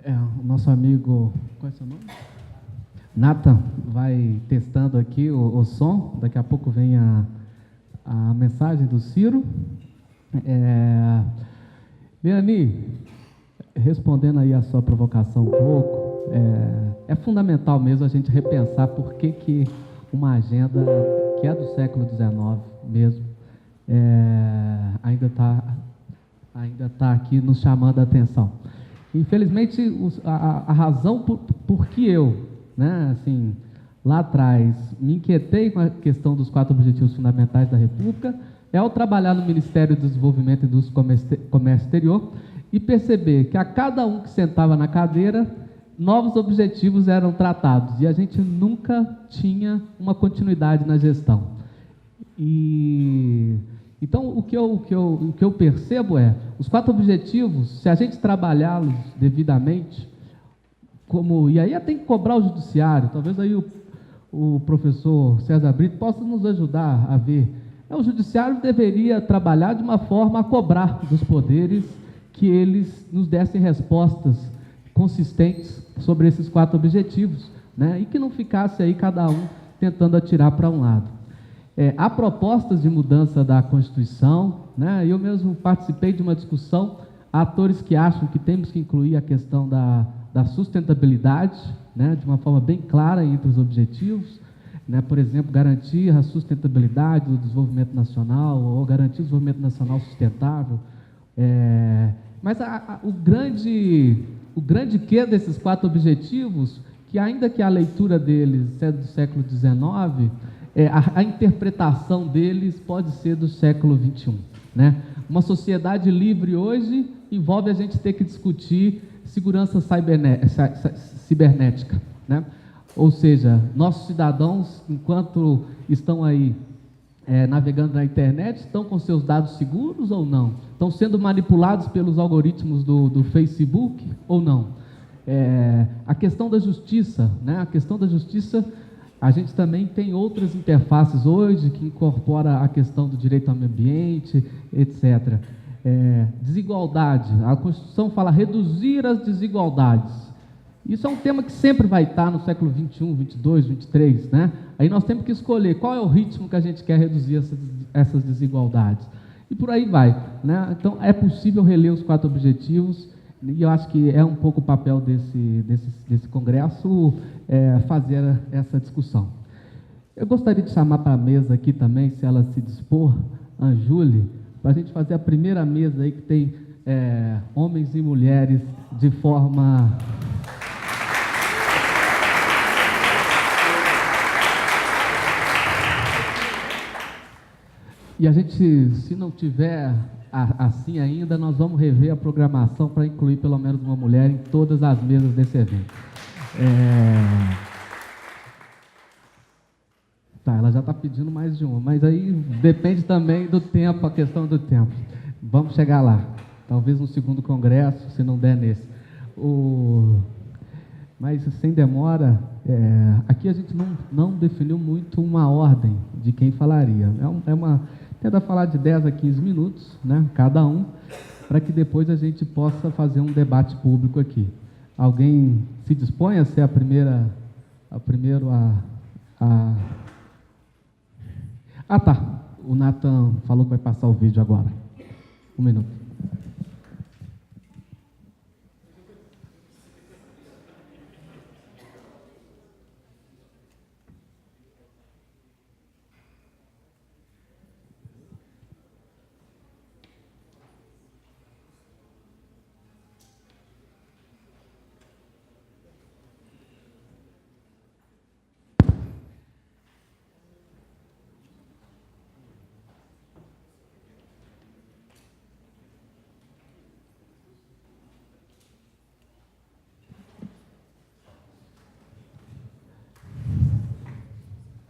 O nosso amigo, qual é o seu nome? Nathan vai testando aqui o som, daqui a pouco vem a mensagem do Ciro. Leani, respondendo aí a sua provocação um pouco, é fundamental mesmo a gente repensar por que uma agenda que é do século XIX mesmo, ainda está aqui nos chamando a atenção. Infelizmente, a razão por que eu, assim, lá atrás, me inquietei com a questão dos 4 Objetivos Fundamentais da República é ao trabalhar no Ministério do Desenvolvimento, Indústria e Comércio Exterior e perceber que a cada um que sentava na cadeira, novos objetivos eram tratados e a gente nunca tinha uma continuidade na gestão. Então, o que eu percebo os 4 objetivos, se a gente trabalhá-los devidamente, e aí tem que cobrar o judiciário, talvez aí o professor César Brito possa nos ajudar a ver. O judiciário deveria trabalhar de uma forma a cobrar dos poderes que eles nos dessem respostas consistentes sobre esses 4 objetivos, e que não ficasse aí cada um tentando atirar para um lado. Há propostas de mudança da Constituição, eu mesmo participei de uma discussão, há atores que acham que temos que incluir a questão da sustentabilidade, de uma forma bem clara entre os objetivos, por exemplo, garantir a sustentabilidade do desenvolvimento nacional, ou garantir o desenvolvimento nacional sustentável. Mas o grande quê desses 4 objetivos, que ainda que a leitura deles é do século XIX, a interpretação deles pode ser do século XXI. Uma sociedade livre hoje envolve a gente ter que discutir segurança cibernética. Ou seja, nossos cidadãos, enquanto estão aí navegando na internet, estão com seus dados seguros ou não? Estão sendo manipulados pelos algoritmos do Facebook ou não? A questão da justiça, a gente também tem outras interfaces hoje que incorpora a questão do direito ao meio ambiente, etc. Desigualdade, a Constituição fala reduzir as desigualdades. Isso é um tema que sempre vai estar no século XXI, XXII, XXIII, Aí nós temos que escolher qual é o ritmo que a gente quer reduzir essas desigualdades. E por aí vai, Então, é possível reler os 4 objetivos, e eu acho que é um pouco o papel desse congresso fazer essa discussão. Eu gostaria de chamar para a mesa aqui também, se ela se dispor, a Anjule, para a gente fazer a primeira mesa aí que tem homens e mulheres de forma... E a gente, se não tiver assim ainda, nós vamos rever a programação para incluir pelo menos uma mulher em todas as mesas desse evento. Ela já está pedindo mais de uma, mas aí depende também do tempo, a questão do tempo. Vamos chegar lá. Talvez no segundo congresso, se não der nesse. Mas sem demora, aqui a gente não definiu muito uma ordem de quem falaria. Tenta falar de 10 a 15 minutos, cada um, para que depois a gente possa fazer um debate público aqui. Alguém se dispõe a ser a primeiro tá. O Nathan falou que vai passar o vídeo agora. 1 minuto.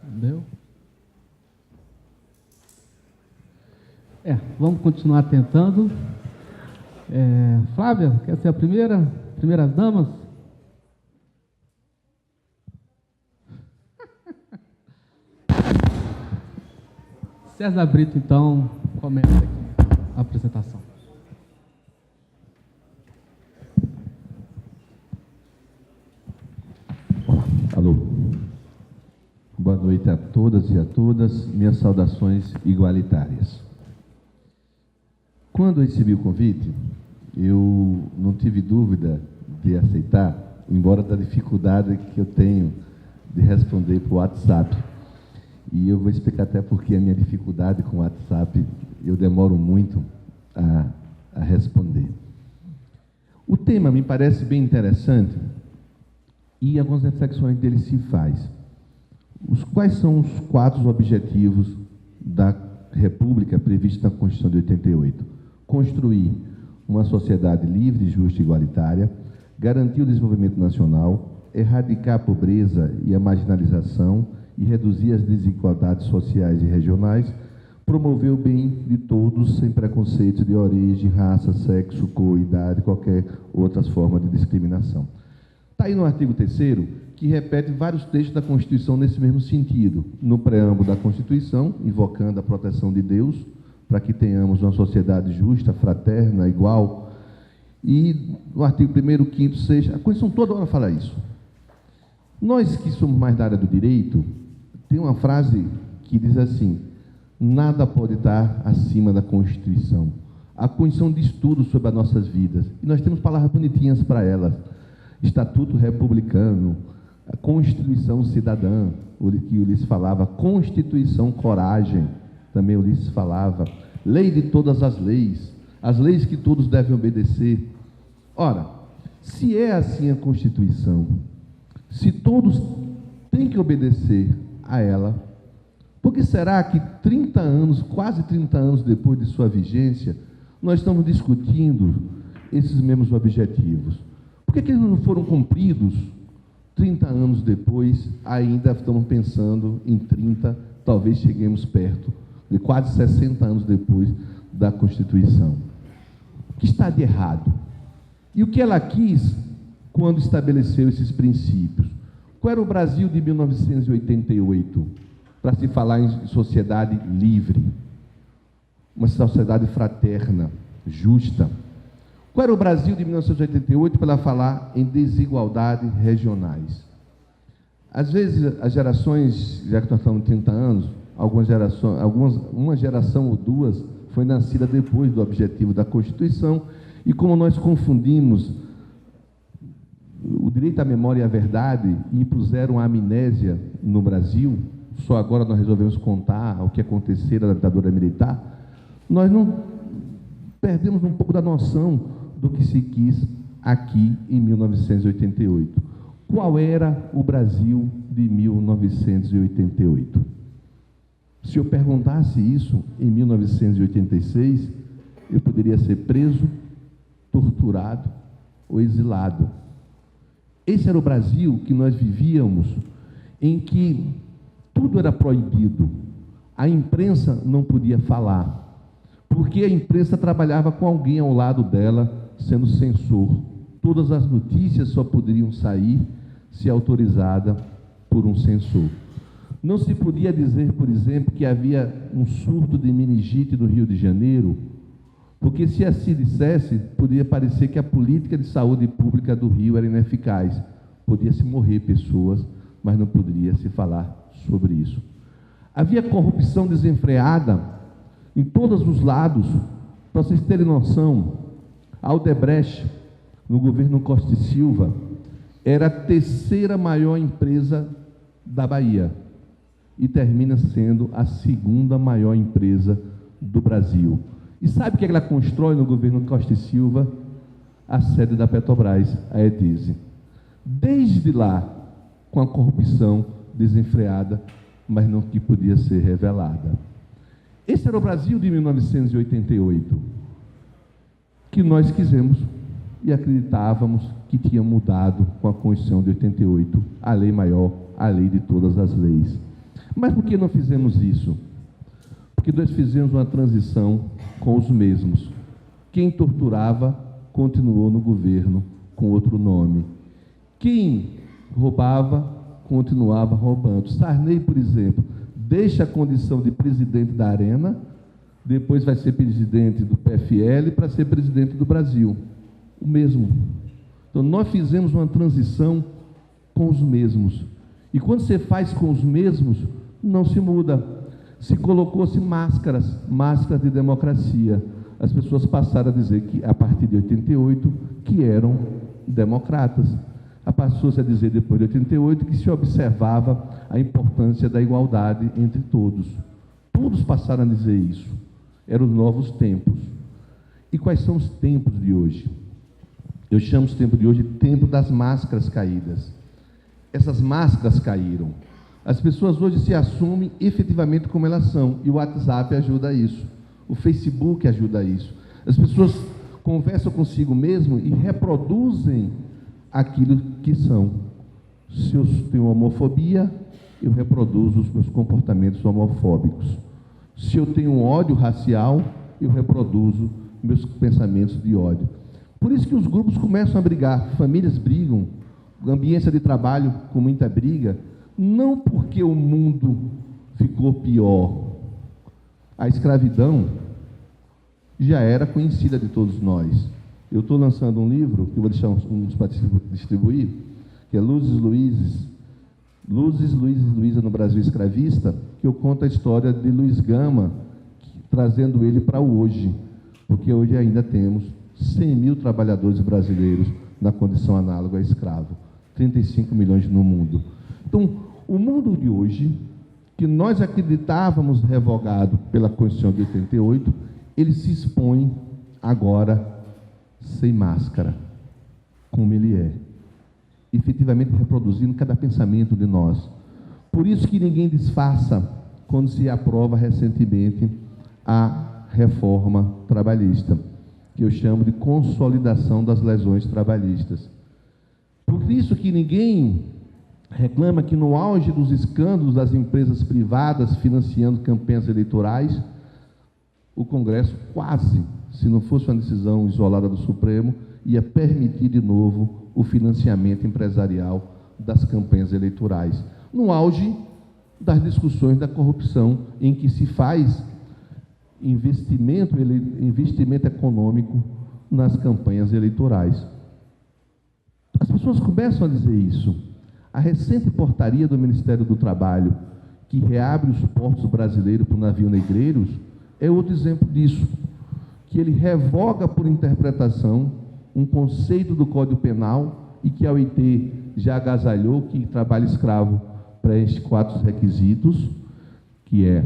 Entendeu? Vamos continuar tentando. Flávia, quer ser a primeiras damas? César Brito, então, começa aqui a apresentação. noite a todas e a todas. Minhas saudações igualitárias. Quando eu recebi o convite, eu não tive dúvida de aceitar, embora da dificuldade que eu tenho de responder por WhatsApp. E eu vou explicar até porque a minha dificuldade com o WhatsApp, eu demoro muito a responder. O tema me parece bem interessante e algumas reflexões dele se faz. Quais são os 4 objetivos da República prevista na Constituição de 88? Construir uma sociedade livre, justa e igualitária, garantir o desenvolvimento nacional, erradicar a pobreza e a marginalização e reduzir as desigualdades sociais e regionais, promover o bem de todos sem preconceito de origem, raça, sexo, cor, idade, qualquer outra forma de discriminação. Está aí no artigo 3º, que repete vários textos da Constituição nesse mesmo sentido. No preâmbulo da Constituição, invocando a proteção de Deus, para que tenhamos uma sociedade justa, fraterna, igual. E no artigo 1º, 5º, 6º, a Constituição toda hora fala isso. Nós que somos mais da área do direito, tem uma frase que diz assim: nada pode estar acima da Constituição. A Constituição diz tudo sobre as nossas vidas. E nós temos palavras bonitinhas para elas. Estatuto Republicano, a Constituição Cidadã, o que o Ulisses falava, Constituição Coragem, também o Ulisses falava, lei de todas as leis que todos devem obedecer. Ora, se é assim a Constituição, se todos têm que obedecer a ela, por que será que 30 anos, quase 30 anos depois de sua vigência, nós estamos discutindo esses mesmos objetivos? Por que eles não foram cumpridos 30 anos depois? Ainda estamos pensando em 30, talvez cheguemos perto de quase 60 anos depois da Constituição. O que está de errado? E o que ela quis quando estabeleceu esses princípios? Qual era o Brasil de 1988? Para se falar em sociedade livre, uma sociedade fraterna, justa. Qual era o Brasil de 1988 para falar em desigualdades regionais? Às vezes, as gerações, já que nós estamos 30 anos, uma geração ou duas foi nascida depois do objetivo da Constituição, e como nós confundimos o direito à memória e à verdade e impuseram a amnésia no Brasil, só agora nós resolvemos contar o que aconteceu na ditadura militar, nós não perdemos um pouco da noção do que se quis aqui em 1988. Qual era o Brasil de 1988? Se eu perguntasse isso em 1986, eu poderia ser preso, torturado ou exilado. Esse era o Brasil que nós vivíamos, em que tudo era proibido. A imprensa não podia falar, porque a imprensa trabalhava com alguém ao lado dela, sendo censor. Todas as notícias só poderiam sair se autorizada por um censor. Não se podia dizer, por exemplo, que havia um surto de meningite no Rio de Janeiro, porque se assim dissesse, poderia parecer que a política de saúde pública do Rio era ineficaz. Podia-se morrer pessoas, mas não poderia se falar sobre isso. Havia corrupção desenfreada em todos os lados. Para vocês terem noção, a Odebrecht, no governo Costa e Silva, era a 3ª maior empresa da Bahia e termina sendo a 2ª maior empresa do Brasil. E sabe o que ela constrói no governo Costa e Silva? A sede da Petrobras, a Edise. Desde lá, com a corrupção desenfreada, mas não que podia ser revelada. Esse era o Brasil de 1988, que nós quisemos e acreditávamos que tinha mudado com a Constituição de 88, a lei maior, a lei de todas as leis. Mas por que não fizemos isso? Porque nós fizemos uma transição com os mesmos. Quem torturava continuou no governo com outro nome. Quem roubava continuava roubando. Sarney, por exemplo, deixa a condição de presidente da Arena, depois vai ser presidente do PFL para ser presidente do Brasil. O mesmo. Então, nós fizemos uma transição com os mesmos. E quando você faz com os mesmos, não se muda. Se colocou-se máscaras de democracia. As pessoas passaram a dizer que, a partir de 88, que eram democratas. Passou-se a dizer, depois de 88, que se observava a importância da igualdade entre todos. Todos passaram a dizer isso. Eram os novos tempos. E quais são os tempos de hoje? Eu chamo os tempos de hoje de tempo das máscaras caídas. Essas máscaras caíram. As pessoas hoje se assumem efetivamente como elas são, e o WhatsApp ajuda a isso, o Facebook ajuda a isso. As pessoas conversam consigo mesmo e reproduzem aquilo que são. Se eu tenho homofobia, eu reproduzo os meus comportamentos homofóbicos. Se eu tenho um ódio racial, eu reproduzo meus pensamentos de ódio. Por isso que os grupos começam a brigar, famílias brigam, ambiência de trabalho com muita briga, não porque o mundo ficou pior. A escravidão já era conhecida de todos nós. Eu estou lançando um livro, que eu vou deixar uns para distribuir, que é Luzes, Luísa no Brasil Escravista, que eu conto a história de Luiz Gama, trazendo ele para hoje, porque hoje ainda temos 100 mil trabalhadores brasileiros na condição análoga a escravo, 35 milhões no mundo. Então, o mundo de hoje, que nós acreditávamos revogado pela Constituição de 88, ele se expõe agora sem máscara, como ele é, efetivamente reproduzindo cada pensamento de nós. Por isso que ninguém disfarça quando se aprova recentemente a reforma trabalhista, que eu chamo de consolidação das lesões trabalhistas. Por isso que ninguém reclama que no auge dos escândalos das empresas privadas financiando campanhas eleitorais, o Congresso quase, se não fosse uma decisão isolada do Supremo, ia permitir de novo o financiamento empresarial das campanhas eleitorais, no auge das discussões da corrupção, em que se faz investimento econômico nas campanhas eleitorais. As pessoas começam a dizer isso. A recente portaria do Ministério do Trabalho, que reabre os portos brasileiros para o navio negreiros, é outro exemplo disso, que ele revoga por interpretação um conceito do Código Penal e que a OIT já agasalhou, que trabalho escravo preenche 4 requisitos, que é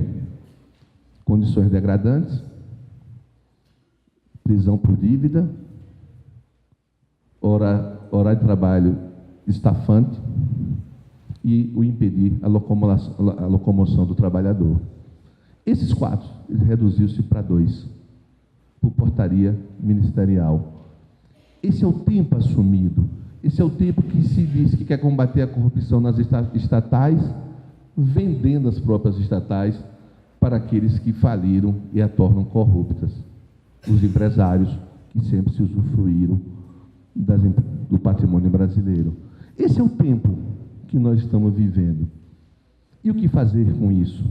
condições degradantes, prisão por dívida, horário de trabalho estafante e o impedir a locomoção do trabalhador. Esses 4, ele reduziu-se para 2, por portaria ministerial. Esse é o tempo assumido, esse é o tempo que se diz que quer combater a corrupção nas estatais, vendendo as próprias estatais para aqueles que faliram e a tornam corruptas. Os empresários que sempre se usufruíram do patrimônio brasileiro. Esse é o tempo que nós estamos vivendo. E o que fazer com isso?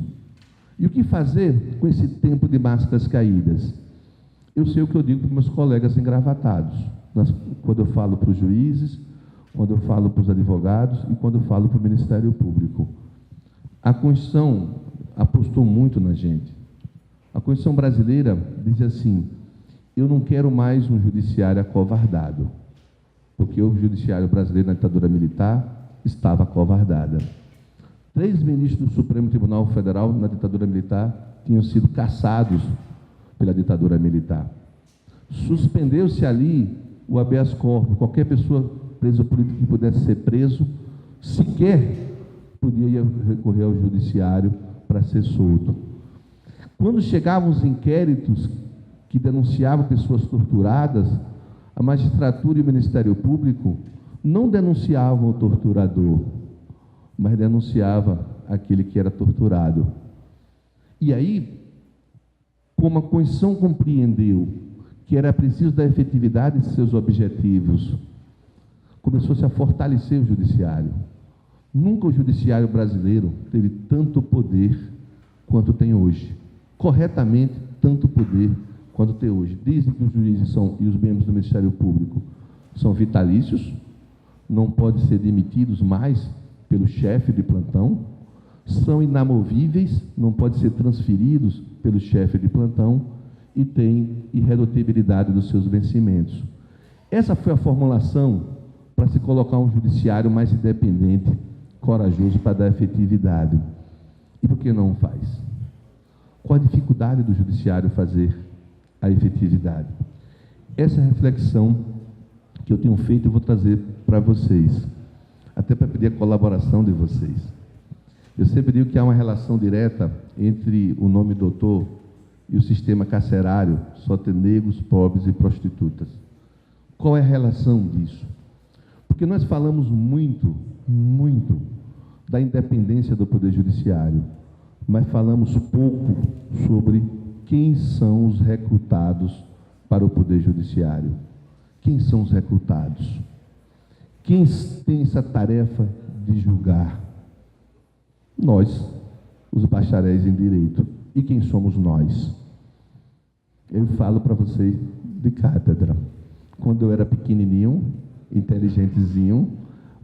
E o que fazer com esse tempo de máscaras caídas? Eu sei o que eu digo para os meus colegas engravatados, quando eu falo para os juízes, quando eu falo para os advogados e quando eu falo para o Ministério Público. A Constituição apostou muito na gente. A Constituição brasileira diz assim: eu não quero mais um judiciário acovardado, porque o judiciário brasileiro na ditadura militar estava acovardado. 3 ministros do Supremo Tribunal Federal na ditadura militar tinham sido cassados pela ditadura militar. Suspendeu-se ali o habeas corpus. Qualquer pessoa preso político que pudesse ser preso, sequer podia recorrer ao judiciário para ser solto. Quando chegavam os inquéritos que denunciavam pessoas torturadas, a magistratura e o Ministério Público não denunciavam o torturador, mas denunciava aquele que era torturado. E aí, como a Constituição compreendeu que era preciso da efetividade de seus objetivos, começou-se a fortalecer o judiciário. Nunca o judiciário brasileiro teve tanto poder quanto tem hoje. Corretamente, tanto poder quanto tem hoje. Dizem que os juízes e os membros do Ministério Público são vitalícios, não podem ser demitidos mais pelo chefe de plantão, são inamovíveis, não podem ser transferidos pelo chefe de plantão e têm irredutibilidade dos seus vencimentos. Essa foi a formulação para se colocar um judiciário mais independente, corajoso para dar efetividade. E por que não faz? Qual a dificuldade do judiciário fazer a efetividade? Essa é a reflexão que eu tenho feito e vou trazer para vocês, até para pedir a colaboração de vocês. Eu sempre digo que há uma relação direta entre o nome doutor e o sistema carcerário, só ter negros, pobres e prostitutas. Qual é a relação disso? Porque nós falamos muito da independência do Poder Judiciário, mas falamos pouco sobre quem são os recrutados para o Poder Judiciário. Quem são os recrutados? Quem tem essa tarefa de julgar? Nós, os bacharéis em Direito. E quem somos nós? Eu falo para vocês de cátedra. Quando eu era pequenininho, inteligentezinho,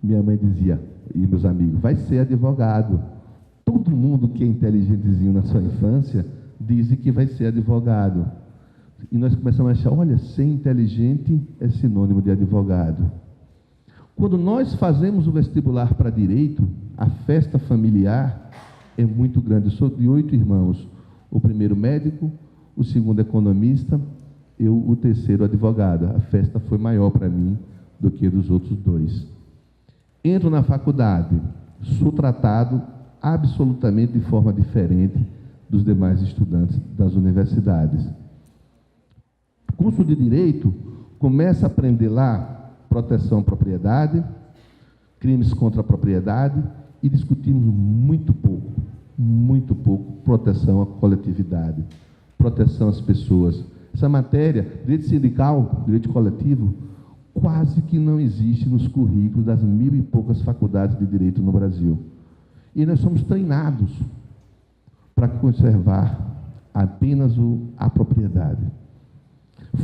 minha mãe dizia, e meus amigos, vai ser advogado. Todo mundo que é inteligentezinho na sua infância diz que vai ser advogado. E nós começamos a achar, olha, ser inteligente é sinônimo de advogado. Quando nós fazemos o vestibular para direito, a festa familiar é muito grande. Eu sou de 8 irmãos. O primeiro médico, o segundo economista, eu o terceiro advogado. A festa foi maior para mim do que dos outros 2. Entro na faculdade, sou tratado absolutamente de forma diferente dos demais estudantes das universidades. Curso de Direito, começa a aprender lá proteção à propriedade, crimes contra a propriedade, e discutimos muito pouco proteção à coletividade, proteção às pessoas. Essa matéria, direito sindical, direito coletivo, quase que não existe nos currículos das 1000 e poucas faculdades de direito no Brasil. E nós somos treinados para conservar apenas a propriedade.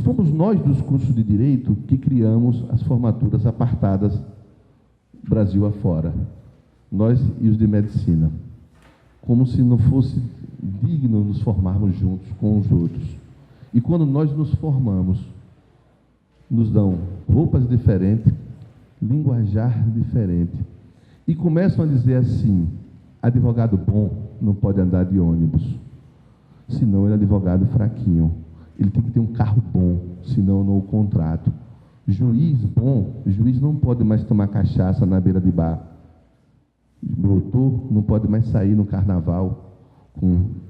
Fomos nós dos cursos de Direito que criamos as formaturas apartadas Brasil afora. Nós e os de Medicina. Como se não fosse digno nos formarmos juntos com os outros. E quando nós nos formamos, nos dão roupas diferentes, linguajar diferente. E começam a dizer assim, advogado bom não pode andar de ônibus, senão ele é advogado fraquinho. Ele tem que ter um carro bom, senão não o contrato. Juiz bom, juiz não pode mais tomar cachaça na beira de bar. Doutor não pode mais sair no carnaval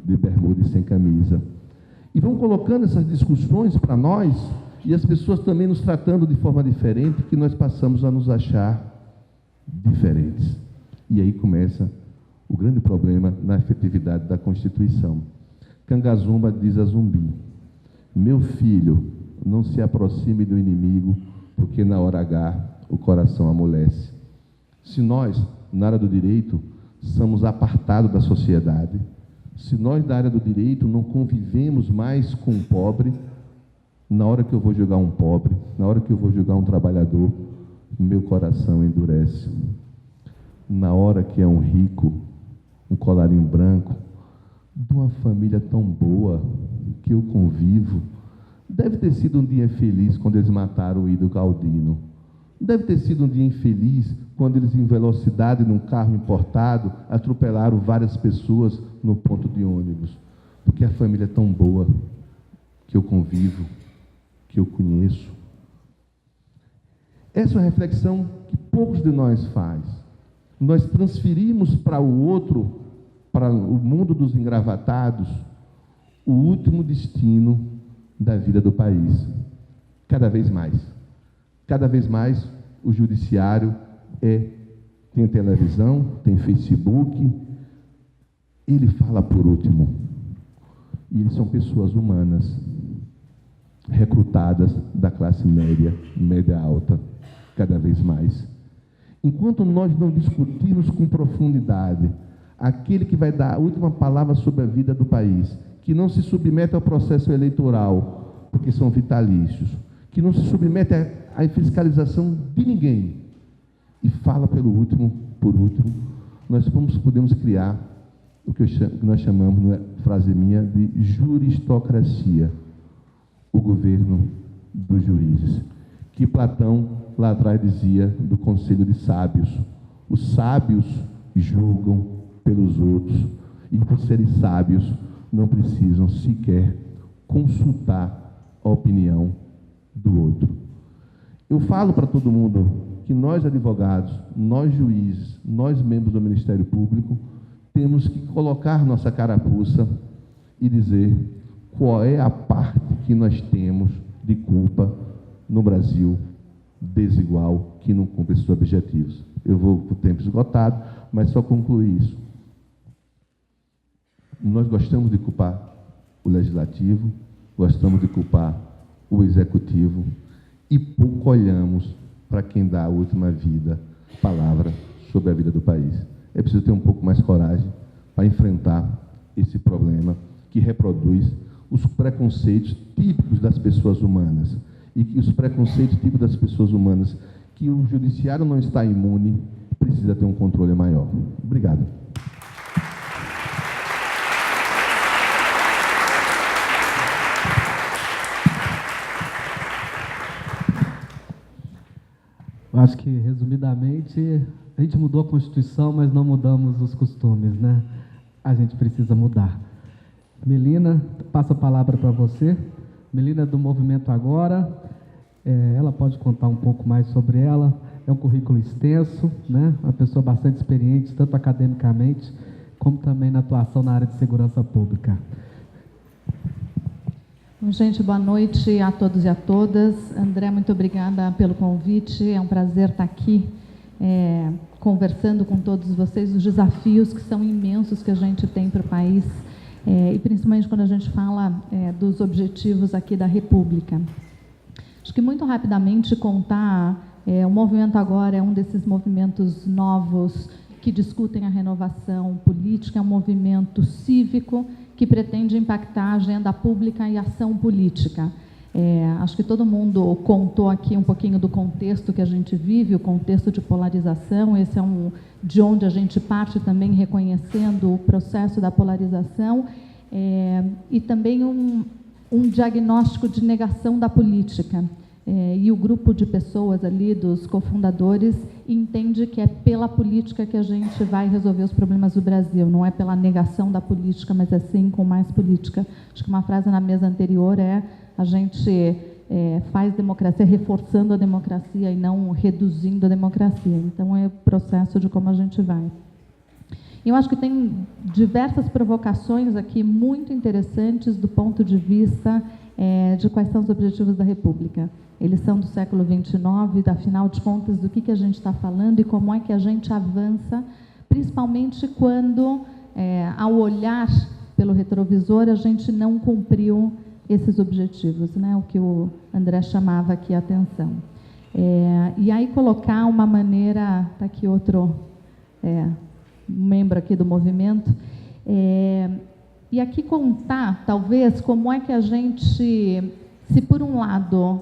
de bermuda e sem camisa. E vão colocando essas discussões para nós, e as pessoas também nos tratando de forma diferente, que nós passamos a nos achar diferentes. E aí começa o grande problema na efetividade da Constituição. Cangazumba diz a Zumbi, meu filho, não se aproxime do inimigo, porque na hora H o coração amolece. Se nós, na área do direito, somos apartados da sociedade, se nós, da área do direito, não convivemos mais com o pobre, na hora que eu vou julgar um pobre, na hora que eu vou julgar um trabalhador, meu coração endurece. Na hora que é um rico, um colarinho branco, de uma família tão boa que eu convivo, deve ter sido um dia feliz quando eles mataram o Ido Galdino. Deve ter sido um dia infeliz quando eles, em velocidade, num carro importado, atropelaram várias pessoas no ponto de ônibus. Porque a família é tão boa que eu convivo, que eu conheço. Essa é uma reflexão que poucos de nós faz. Nós transferimos para o outro, para o mundo dos engravatados, o último destino da vida do país. Cada vez mais. Cada vez mais o judiciário tem televisão, tem Facebook, ele fala por último. E eles são pessoas humanas, recrutadas da classe média, média alta, cada vez mais. Enquanto nós não discutirmos com profundidade aquele que vai dar a última palavra sobre a vida do país, que não se submete ao processo eleitoral, porque são vitalícios, que não se submete à fiscalização de ninguém, e fala por último, nós podemos criar o que nós chamamos, não é frase minha, de juristocracia, o governo dos juízes, que Platão lá atrás dizia do conselho de sábios. Os sábios julgam pelos outros e, por serem sábios, não precisam sequer consultar a opinião do outro. Eu falo para todo mundo que nós advogados, nós juízes, nós membros do Ministério Público, temos que colocar nossa carapuça e dizer qual é a parte que nós temos de culpa no Brasil desigual, que não cumpre esses objetivos. Eu vou com o tempo esgotado, mas só concluir isso. Nós gostamos de culpar o Legislativo, gostamos de culpar o Executivo e pouco olhamos para quem dá a última palavra sobre a vida do país. É preciso ter um pouco mais coragem para enfrentar esse problema que reproduz os preconceitos típicos das pessoas humanas. E que os preconceitos típicos das pessoas humanas, que o judiciário não está imune, precisa ter um controle maior. Obrigado. Eu acho que, resumidamente, a gente mudou a Constituição, mas não mudamos os costumes, né? A gente precisa mudar. Melina, passo a palavra para você. Melina é do Movimento Agora. Ela pode contar um pouco mais sobre ela. É um currículo extenso, né? Uma pessoa bastante experiente, tanto academicamente, como também na atuação na área de segurança pública. Bom, gente, boa noite a todos e a todas. André, muito obrigada pelo convite. É um prazer estar aqui conversando com todos vocês os desafios que são imensos que a gente tem para o país, e principalmente quando a gente fala dos objetivos aqui da República. Acho que muito rapidamente contar, o Movimento Agora é um desses movimentos novos que discutem a renovação política, é um movimento cívico que pretende impactar a agenda pública e ação política. Acho que todo mundo contou aqui um pouquinho do contexto que a gente vive, o contexto de polarização. Esse é de onde a gente parte também, reconhecendo o processo da polarização, e também um diagnóstico de negação da política. E o grupo de pessoas ali, dos cofundadores, entende que é pela política que a gente vai resolver os problemas do Brasil, não é pela negação da política, mas é sim com mais política. Acho que uma frase na mesa anterior a gente faz democracia reforçando a democracia e não reduzindo a democracia. Então, é o processo de como a gente vai. Eu acho que tem diversas provocações aqui muito interessantes do ponto de vista de quais são os objetivos da República. Eles são do século XXIX, afinal de contas, do que a gente está falando e como é que a gente avança, principalmente quando, ao olhar pelo retrovisor, a gente não cumpriu esses objetivos, né? O que o André chamava aqui a atenção. E aí colocar uma maneira, está aqui outro membro aqui do movimento, e aqui contar, talvez, como é que a gente, se por um lado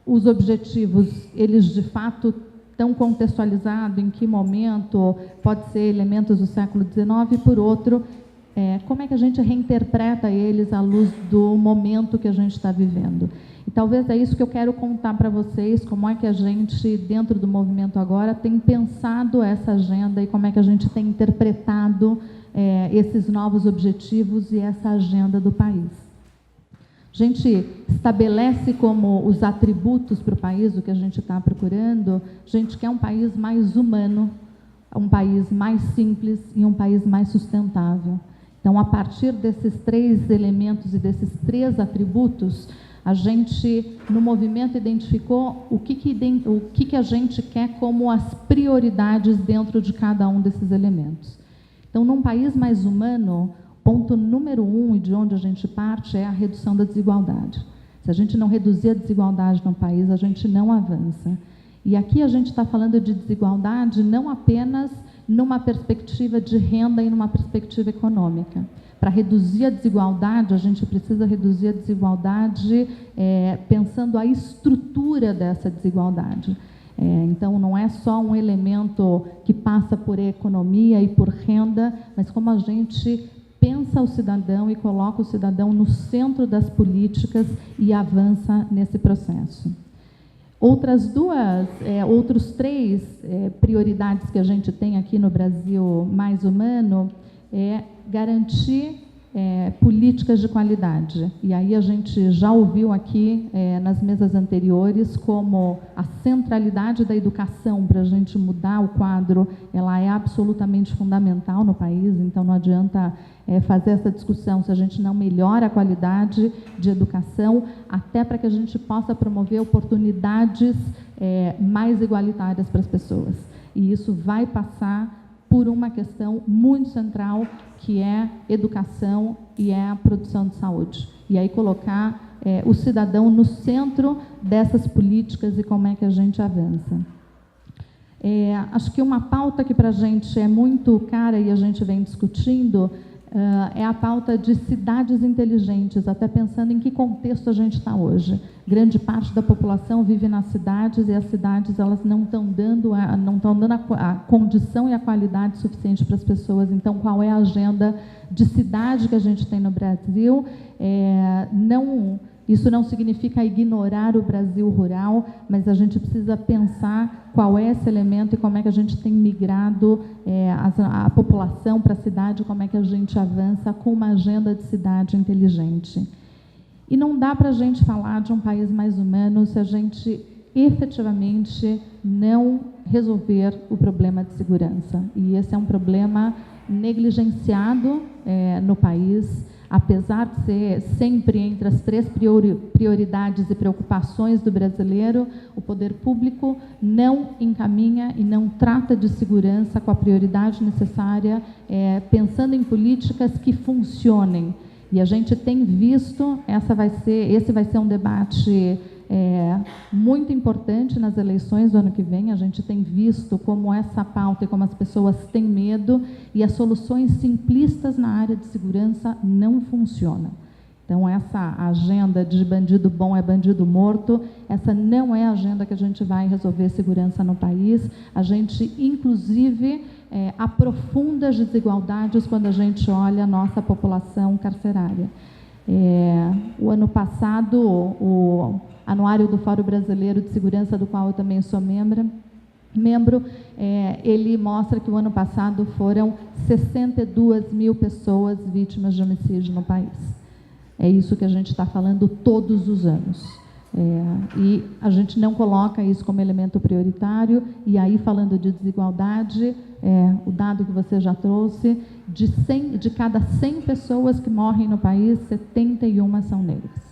os objetivos, eles de fato estão contextualizados, em que momento, pode ser elementos do século XIX, e por outro, como é que a gente reinterpreta eles à luz do momento que a gente está vivendo. E talvez é isso que eu quero contar para vocês, como é que a gente, dentro do Movimento Agora, tem pensado essa agenda e como é que a gente tem interpretado esses novos objetivos e essa agenda do país. A gente estabelece como os atributos para o país, o que a gente está procurando. A gente quer um país mais humano, um país mais simples e um país mais sustentável. Então, a partir desses três elementos e desses três atributos, a gente, no movimento, identificou o que a gente quer como as prioridades dentro de cada um desses elementos. Então, num país mais humano, ponto número 1, e de onde a gente parte, é a redução da desigualdade. Se a gente não reduzir a desigualdade no país, a gente não avança. E aqui a gente está falando de desigualdade não apenas numa perspectiva de renda e numa perspectiva econômica. Para reduzir a desigualdade, a gente precisa reduzir a desigualdade pensando a estrutura dessa desigualdade. Então, não é só um elemento que passa por economia e por renda, mas como a gente pensa o cidadão e coloca o cidadão no centro das políticas e avança nesse processo. Outros 3 prioridades que a gente tem aqui no Brasil Mais Humano é garantir políticas de qualidade. E aí a gente já ouviu aqui nas mesas anteriores como a centralidade da educação para a gente mudar o quadro, ela é absolutamente fundamental no país, então não adianta fazer essa discussão se a gente não melhora a qualidade de educação, até para que a gente possa promover oportunidades mais igualitárias para as pessoas. E isso vai passar por uma questão muito central, que é educação e é a produção de saúde. E aí colocar o cidadão no centro dessas políticas e como é que a gente avança. Acho que uma pauta que para a gente é muito cara e a gente vem discutindo é a pauta de cidades inteligentes, até pensando em que contexto a gente está hoje. Grande parte da população vive nas cidades e as cidades elas não estão dando a condição e a qualidade suficiente para as pessoas. Então, qual é a agenda de cidade que a gente tem no Brasil? Isso não significa ignorar o Brasil rural, mas a gente precisa pensar qual é esse elemento e como é que a gente tem migrado a população para a cidade, como é que a gente avança com uma agenda de cidade inteligente. E não dá para a gente falar de um país mais humano se a gente efetivamente não resolver o problema de segurança. E esse é um problema negligenciado no país, apesar de ser sempre entre as 3 prioridades e preocupações do brasileiro, o poder público não encaminha e não trata de segurança com a prioridade necessária, pensando em políticas que funcionem. E a gente tem visto, esse vai ser um debate muito importante nas eleições do ano que vem. A gente tem visto como essa pauta e como as pessoas têm medo e as soluções simplistas na área de segurança não funcionam. Então, essa agenda de bandido bom é bandido morto, essa não é a agenda que a gente vai resolver segurança no país. A gente, inclusive, aprofunda as desigualdades quando a gente olha a nossa população carcerária. O ano passado, o Anuário do Fórum Brasileiro de Segurança, do qual eu também sou membro, ele mostra que o ano passado foram 62 mil pessoas vítimas de homicídio no país. É isso que a gente está falando todos os anos. E a gente não coloca isso como elemento prioritário, e aí, falando de desigualdade, o dado que você já trouxe, de cada 100 pessoas que morrem no país, 71 são negras.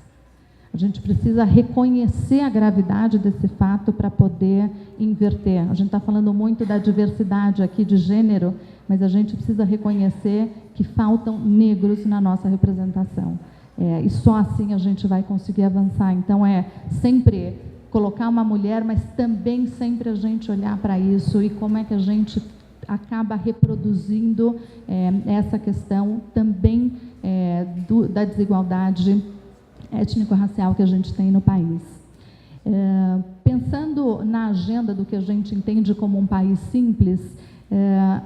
A gente precisa reconhecer a gravidade desse fato para poder inverter. A gente está falando muito da diversidade aqui de gênero, mas a gente precisa reconhecer que faltam negros na nossa representação. E só assim a gente vai conseguir avançar. Então, sempre colocar uma mulher, mas também sempre a gente olhar para isso e como é que a gente acaba reproduzindo essa questão também da desigualdade étnico-racial que a gente tem no país. Pensando na agenda do que a gente entende como um país simples,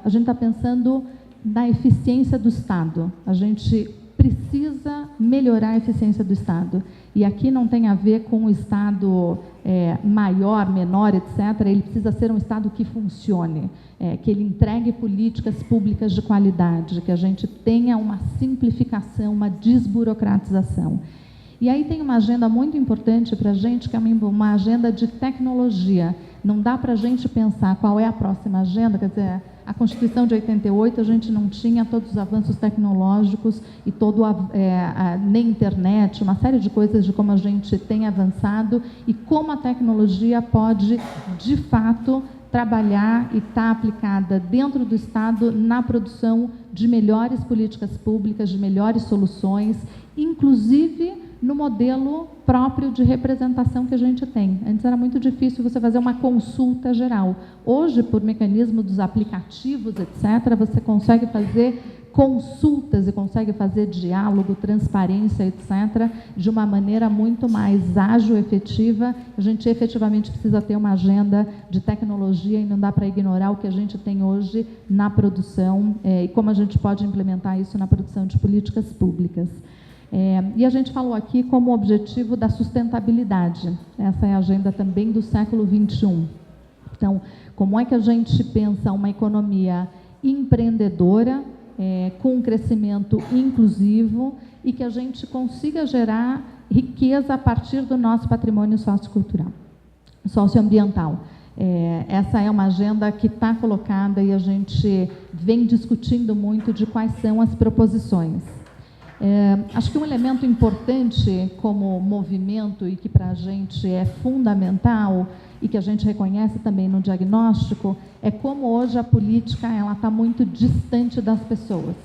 a gente está pensando na eficiência do Estado. A gente precisa melhorar a eficiência do Estado. E aqui não tem a ver com o Estado maior, menor, etc. Ele precisa ser um Estado que funcione, que ele entregue políticas públicas de qualidade, que a gente tenha uma simplificação, uma desburocratização. E aí tem uma agenda muito importante para a gente, que é uma agenda de tecnologia. Não dá para a gente pensar qual é a próxima agenda, quer dizer, a Constituição de 88 a gente não tinha todos os avanços tecnológicos e nem internet, uma série de coisas de como a gente tem avançado e como a tecnologia pode, de fato, trabalhar e estar aplicada dentro do Estado na produção de melhores políticas públicas, de melhores soluções, inclusive no modelo próprio de representação que a gente tem. Antes era muito difícil você fazer uma consulta geral. Hoje, por mecanismo dos aplicativos, etc., você consegue fazer consultas e consegue fazer diálogo, transparência, etc., de uma maneira muito mais ágil, efetiva. A gente efetivamente precisa ter uma agenda de tecnologia e não dá para ignorar o que a gente tem hoje na produção e como a gente pode implementar isso na produção de políticas públicas. E a gente falou aqui como objetivo da sustentabilidade. Essa é a agenda também do século XXI. Então, como é que a gente pensa uma economia empreendedora, com um crescimento inclusivo e que a gente consiga gerar riqueza a partir do nosso patrimônio sociocultural, socioambiental. Essa é uma agenda que está colocada e a gente vem discutindo muito de quais são as proposições. Acho que um elemento importante como movimento e que para a gente é fundamental e que a gente reconhece também no diagnóstico é como hoje a política ela está muito distante das pessoas.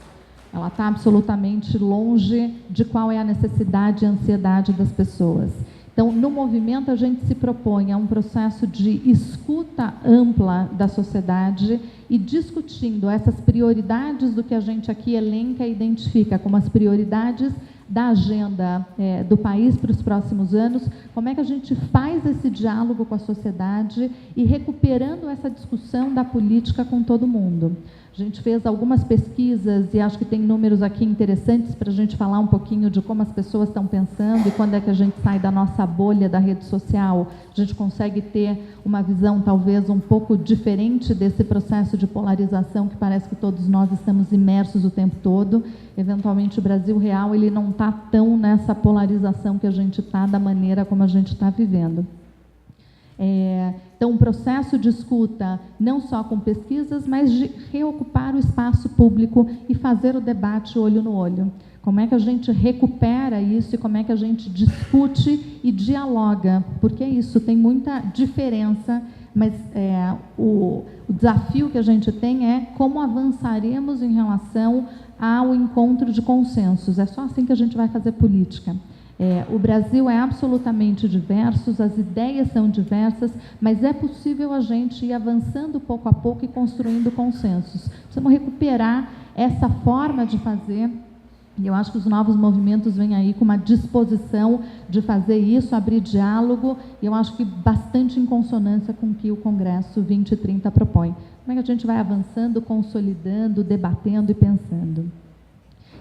Ela está absolutamente longe de qual é a necessidade e a ansiedade das pessoas. Então, no movimento, a gente se propõe a um processo de escuta ampla da sociedade e discutindo essas prioridades do que a gente aqui elenca e identifica como as prioridades da agenda do país para os próximos anos, como é que a gente faz esse diálogo com a sociedade e recuperando essa discussão da política com todo mundo. A gente fez algumas pesquisas e acho que tem números aqui interessantes para a gente falar um pouquinho de como as pessoas estão pensando e quando é que a gente sai da nossa bolha da rede social, a gente consegue ter uma visão talvez um pouco diferente desse processo de polarização que parece que todos nós estamos imersos o tempo todo. Eventualmente o Brasil real ele não está tão nessa polarização que a gente está da maneira como a gente está vivendo. Então, um processo de escuta, não só com pesquisas, mas de reocupar o espaço público e fazer o debate olho no olho. Como é que a gente recupera isso e como é que a gente discute e dialoga? Porque isso tem muita diferença, mas o desafio que a gente tem é como avançaremos em relação ao encontro de consensos. É só assim que a gente vai fazer política. O Brasil é absolutamente diverso, as ideias são diversas, mas é possível a gente ir avançando pouco a pouco e construindo consensos. Precisamos recuperar essa forma de fazer, e eu acho que os novos movimentos vêm aí com uma disposição de fazer isso, abrir diálogo, e eu acho que bastante em consonância com o que o Congresso 2030 propõe. Como é que a gente vai avançando, consolidando, debatendo e pensando?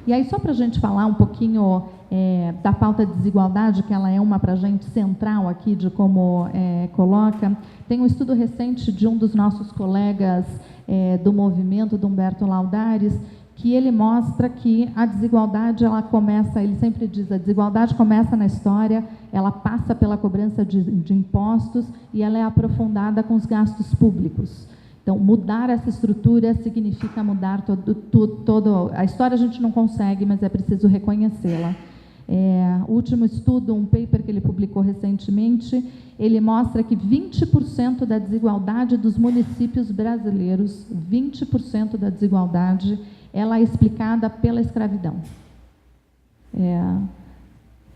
E aí, só para a gente falar um pouquinho da pauta de desigualdade, que ela é uma para a gente central aqui de como coloca, tem um estudo recente de um dos nossos colegas do movimento, do Humberto Laudares, que ele mostra que a desigualdade, ela começa, ele sempre diz, a desigualdade começa na história, ela passa pela cobrança de impostos e ela é aprofundada com os gastos públicos. Então, mudar essa estrutura significa mudar todo a história a gente não consegue, mas é preciso reconhecê-la. O último estudo, um paper que ele publicou recentemente, ele mostra que 20% da desigualdade dos municípios brasileiros, 20% da desigualdade, ela é explicada pela escravidão.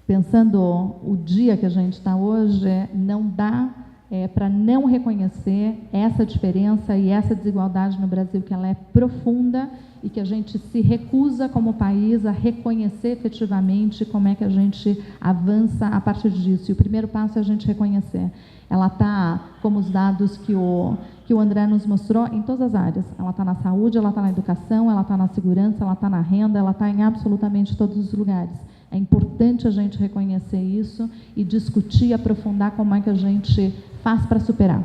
Pensando o dia que a gente está hoje, não dá para não reconhecer essa diferença e essa desigualdade no Brasil, que ela é profunda e que a gente se recusa como país a reconhecer efetivamente como é que a gente avança a partir disso. E o primeiro passo é a gente reconhecer. Ela está, como os dados que o André nos mostrou, em todas as áreas. Ela está na saúde, ela está na educação, ela está na segurança, ela está na renda, ela está em absolutamente todos os lugares. É importante a gente reconhecer isso e discutir, aprofundar como é que a gente faz para superar.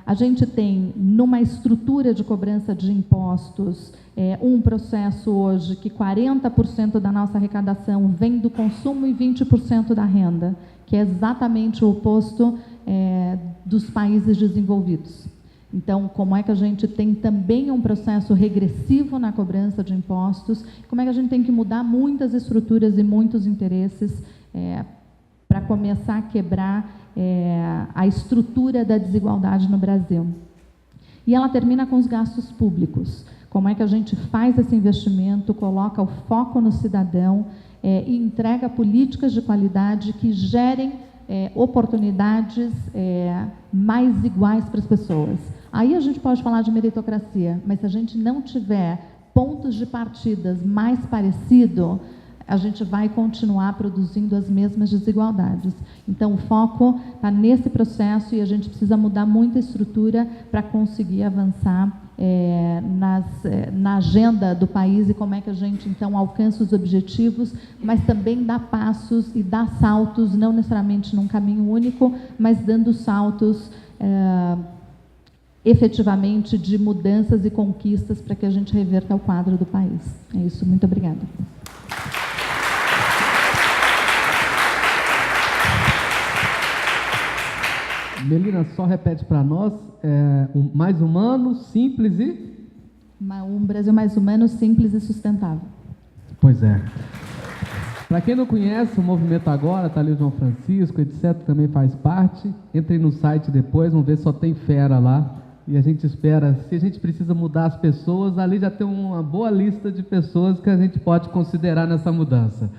A gente tem, numa estrutura de cobrança de impostos, um processo hoje que 40% da nossa arrecadação vem do consumo e 20% da renda, que é exatamente o oposto dos países desenvolvidos. Então, como é que a gente tem também um processo regressivo na cobrança de impostos, como é que a gente tem que mudar muitas estruturas e muitos interesses para começar a quebrar a estrutura da desigualdade no Brasil. E ela termina com os gastos públicos. Como é que a gente faz esse investimento, coloca o foco no cidadão e entrega políticas de qualidade que gerem oportunidades mais iguais para as pessoas. Aí a gente pode falar de meritocracia, mas se a gente não tiver pontos de partidas mais parecido, a gente vai continuar produzindo as mesmas desigualdades. Então, o foco está nesse processo e a gente precisa mudar muito a estrutura para conseguir avançar na agenda do país e como é que a gente, então, alcança os objetivos, mas também dá passos e dá saltos, não necessariamente num caminho único, mas dando saltos efetivamente de mudanças e conquistas para que a gente reverta o quadro do país. É isso, muito obrigada. Melina, só repete para nós, mais humano, simples e... Um Brasil mais humano, simples e sustentável. Pois é. Para quem não conhece, o Movimento Agora, está ali o João Francisco, etc., também faz parte. Entrem no site depois, vão ver, só tem fera lá. E a gente espera, se a gente precisa mudar as pessoas, ali já tem uma boa lista de pessoas que a gente pode considerar nessa mudança.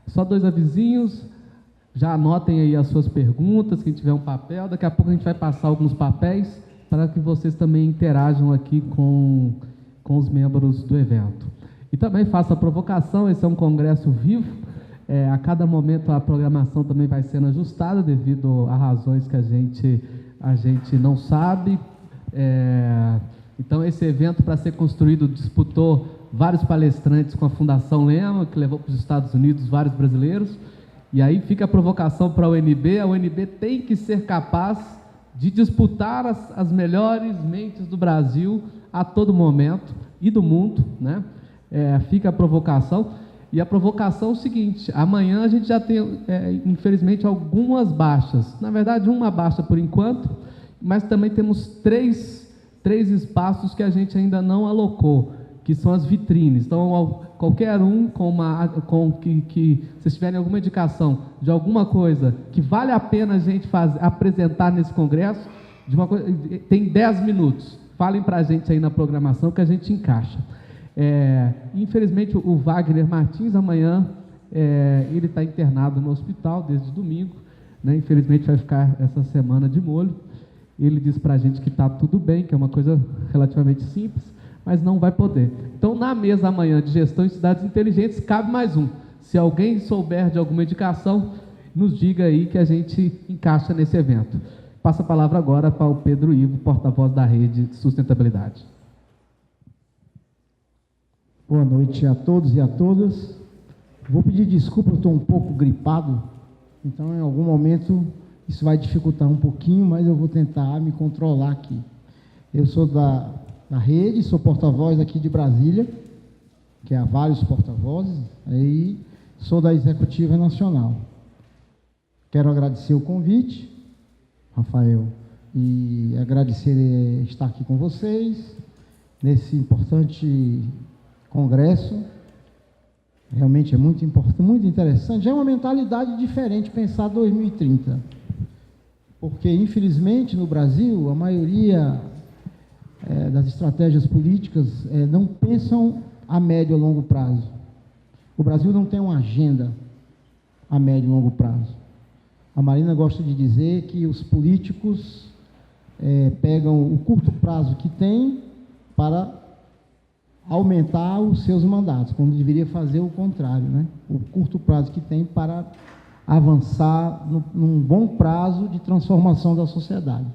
Só 2 avisinhos. Já anotem aí as suas perguntas, quem tiver um papel. Daqui a pouco a gente vai passar alguns papéis para que vocês também interajam aqui com os membros do evento. E também faça a provocação, esse é um congresso vivo. A cada momento a programação também vai sendo ajustada devido a razões que a gente não sabe. Então, esse evento, para ser construído, disputou vários palestrantes com a Fundação Lema, que levou para os Estados Unidos vários brasileiros. E aí fica a provocação para a UNB tem que ser capaz de disputar as melhores mentes do Brasil a todo momento e do mundo, né? Fica a provocação. E a provocação é o seguinte: amanhã a gente já tem, infelizmente, algumas baixas. Na verdade, uma baixa por enquanto, mas também temos três espaços que a gente ainda não alocou, que são as vitrines. Então, qualquer um que vocês tiverem alguma indicação de alguma coisa que vale a pena a gente apresentar nesse congresso, tem 10 minutos. Falem para a gente aí na programação que a gente encaixa. Infelizmente, o Wagner Martins, amanhã, ele está internado no hospital desde domingo, né? Infelizmente, vai ficar essa semana de molho. Ele disse para a gente que está tudo bem, que é uma coisa relativamente simples, mas não vai poder. Então, na mesa amanhã de gestão em cidades inteligentes, cabe mais um. Se alguém souber de alguma indicação, nos diga aí que a gente encaixa nesse evento. Passo a palavra agora para o Pedro Ivo, porta-voz da Rede de Sustentabilidade. Boa noite a todos e a todas. Vou pedir desculpa, eu estou um pouco gripado, então em algum momento isso vai dificultar um pouquinho, mas eu vou tentar me controlar aqui. Eu sou da Rede, sou porta-voz aqui de Brasília, que há vários porta-vozes, aí sou da Executiva Nacional. Quero agradecer o convite, Rafael, e agradecer estar aqui com vocês, nesse importante congresso. Realmente é muito importante, muito interessante. Já é uma mentalidade diferente pensar 2030, porque, infelizmente, no Brasil, a maioria das estratégias políticas não pensam a médio e longo prazo. O Brasil não tem uma agenda a médio e longo prazo. A Marina gosta de dizer que os políticos pegam o curto prazo que tem para aumentar os seus mandatos, quando deveria fazer o contrário, né? O curto prazo que tem para avançar num bom prazo de transformação da sociedade.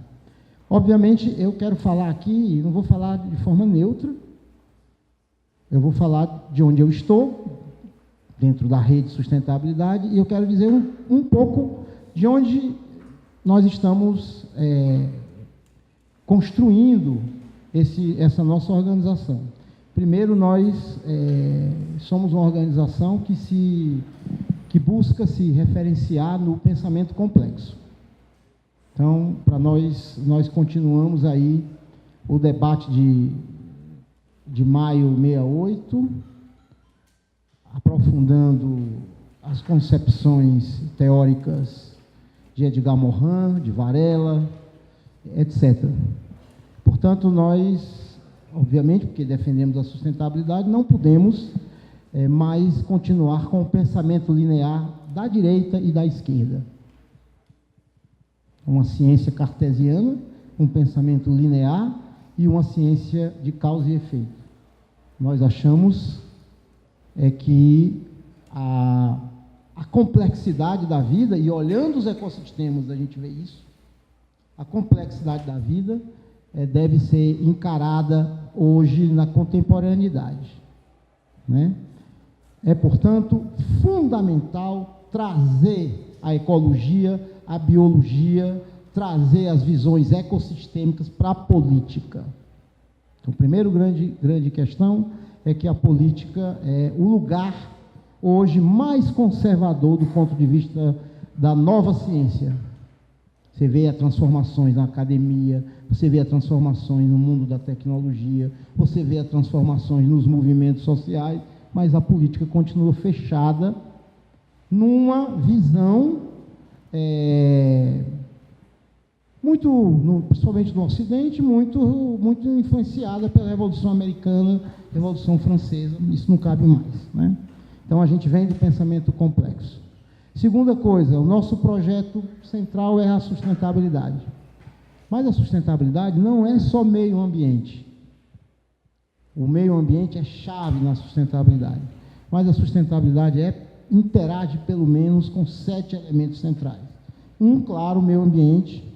Obviamente, eu quero falar aqui, não vou falar de forma neutra, eu vou falar de onde eu estou, dentro da Rede de Sustentabilidade, e eu quero dizer um pouco de onde nós estamos construindo essa nossa organização. Primeiro, nós somos uma organização que busca se referenciar no pensamento complexo. Então, para nós continuamos aí o debate de maio 68, aprofundando as concepções teóricas de Edgar Morin, de Varela, etc. Portanto, nós, obviamente, porque defendemos a sustentabilidade, não podemos mais continuar com o pensamento linear da direita e da esquerda. Uma ciência cartesiana, um pensamento linear, e uma ciência de causa e efeito. Nós achamos que a complexidade da vida, e olhando os ecossistemas a gente vê isso, a complexidade da vida deve ser encarada hoje na contemporaneidade, né? É, portanto, fundamental trazer a ecologia, a biologia, trazer as visões ecossistêmicas para a política. Então, a primeira grande questão é que a política é o lugar hoje mais conservador do ponto de vista da nova ciência. Você vê as transformações na academia, você vê as transformações no mundo da tecnologia, você vê as transformações nos movimentos sociais, mas a política continua fechada numa visão principalmente no Ocidente, muito influenciada pela Revolução Americana, Revolução Francesa. Isso não cabe mais, né? Então, a gente vem do pensamento complexo. Segunda coisa, o nosso projeto central é a sustentabilidade. Mas a sustentabilidade não é só meio ambiente. O meio ambiente é chave na sustentabilidade. Mas a sustentabilidade interage pelo menos com 7 elementos centrais. Claro, o meio ambiente.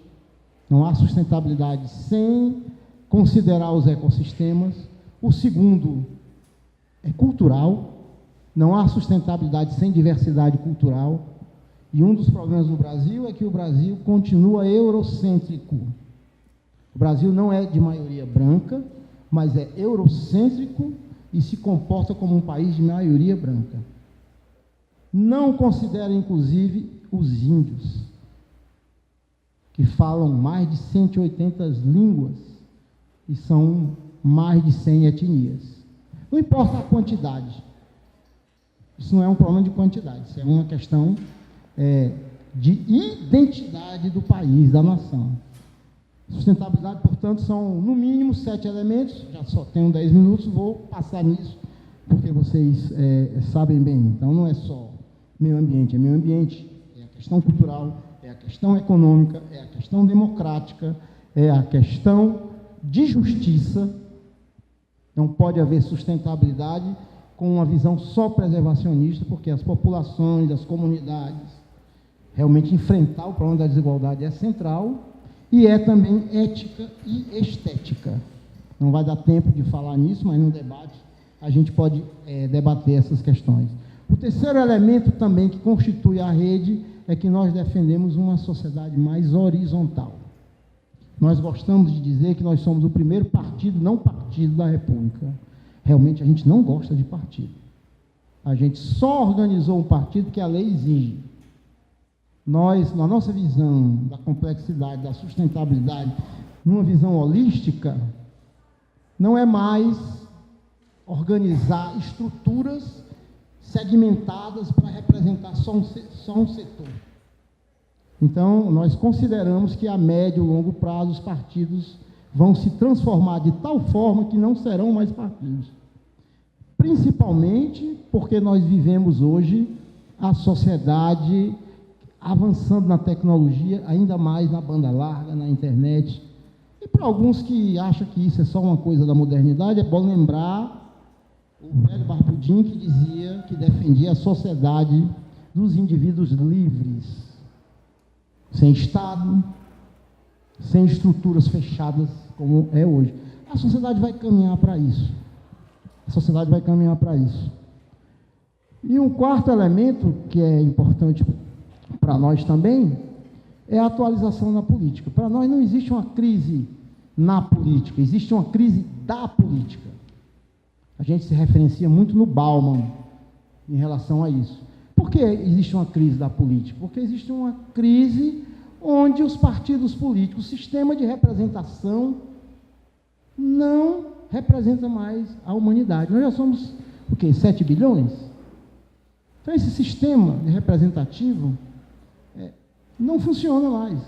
Não há sustentabilidade sem considerar os ecossistemas. O segundo é cultural. Não há sustentabilidade sem diversidade cultural. E um dos problemas do Brasil é que o Brasil continua eurocêntrico. O Brasil não é de maioria branca, mas é eurocêntrico e se comporta como um país de maioria branca. Não considera, inclusive, os índios, que falam mais de 180 línguas e são mais de 100 etnias. Não importa a quantidade. Isso não é um problema de quantidade, isso é uma questão de identidade do país, da nação. Sustentabilidade, portanto, são no mínimo 7 elementos. Já só tenho 10 minutos, vou passar nisso, porque vocês sabem bem. Então, não é só meio ambiente, é a questão cultural, é a questão econômica, é a questão democrática, é a questão de justiça. Não pode haver sustentabilidade com uma visão só preservacionista, porque as populações, as comunidades, realmente enfrentar o problema da desigualdade é central, e é também ética e estética. Não vai dar tempo de falar nisso, mas no debate a gente pode debater essas questões. O terceiro elemento também que constitui a rede é que nós defendemos uma sociedade mais horizontal. Nós gostamos de dizer que nós somos o primeiro partido, não partido da República. Realmente a gente não gosta de partido. A gente só organizou um partido que a lei exige. Nós, na nossa visão da complexidade, da sustentabilidade, numa visão holística, não é mais organizar estruturas segmentadas para representar só um setor. Então, nós consideramos que a médio e longo prazo os partidos vão se transformar de tal forma que não serão mais partidos. Principalmente porque nós vivemos hoje a sociedade avançando na tecnologia, ainda mais na banda larga, na internet. E para alguns que acham que isso é só uma coisa da modernidade, é bom lembrar o velho Barbudinho que dizia que defendia a sociedade dos indivíduos livres, sem Estado, sem estruturas fechadas, como é hoje. A sociedade vai caminhar para isso. A sociedade vai caminhar para isso. E um quarto elemento, que é importante para nós também, é a atualização na política. Para nós não existe uma crise na política, existe uma crise da política. A gente se referencia muito no Bauman em relação a isso. Por que existe uma crise da política? Porque existe uma crise onde os partidos políticos, o sistema de representação, não representa mais a humanidade. Nós já somos, 7 bilhões? Então, esse sistema representativo não funciona mais,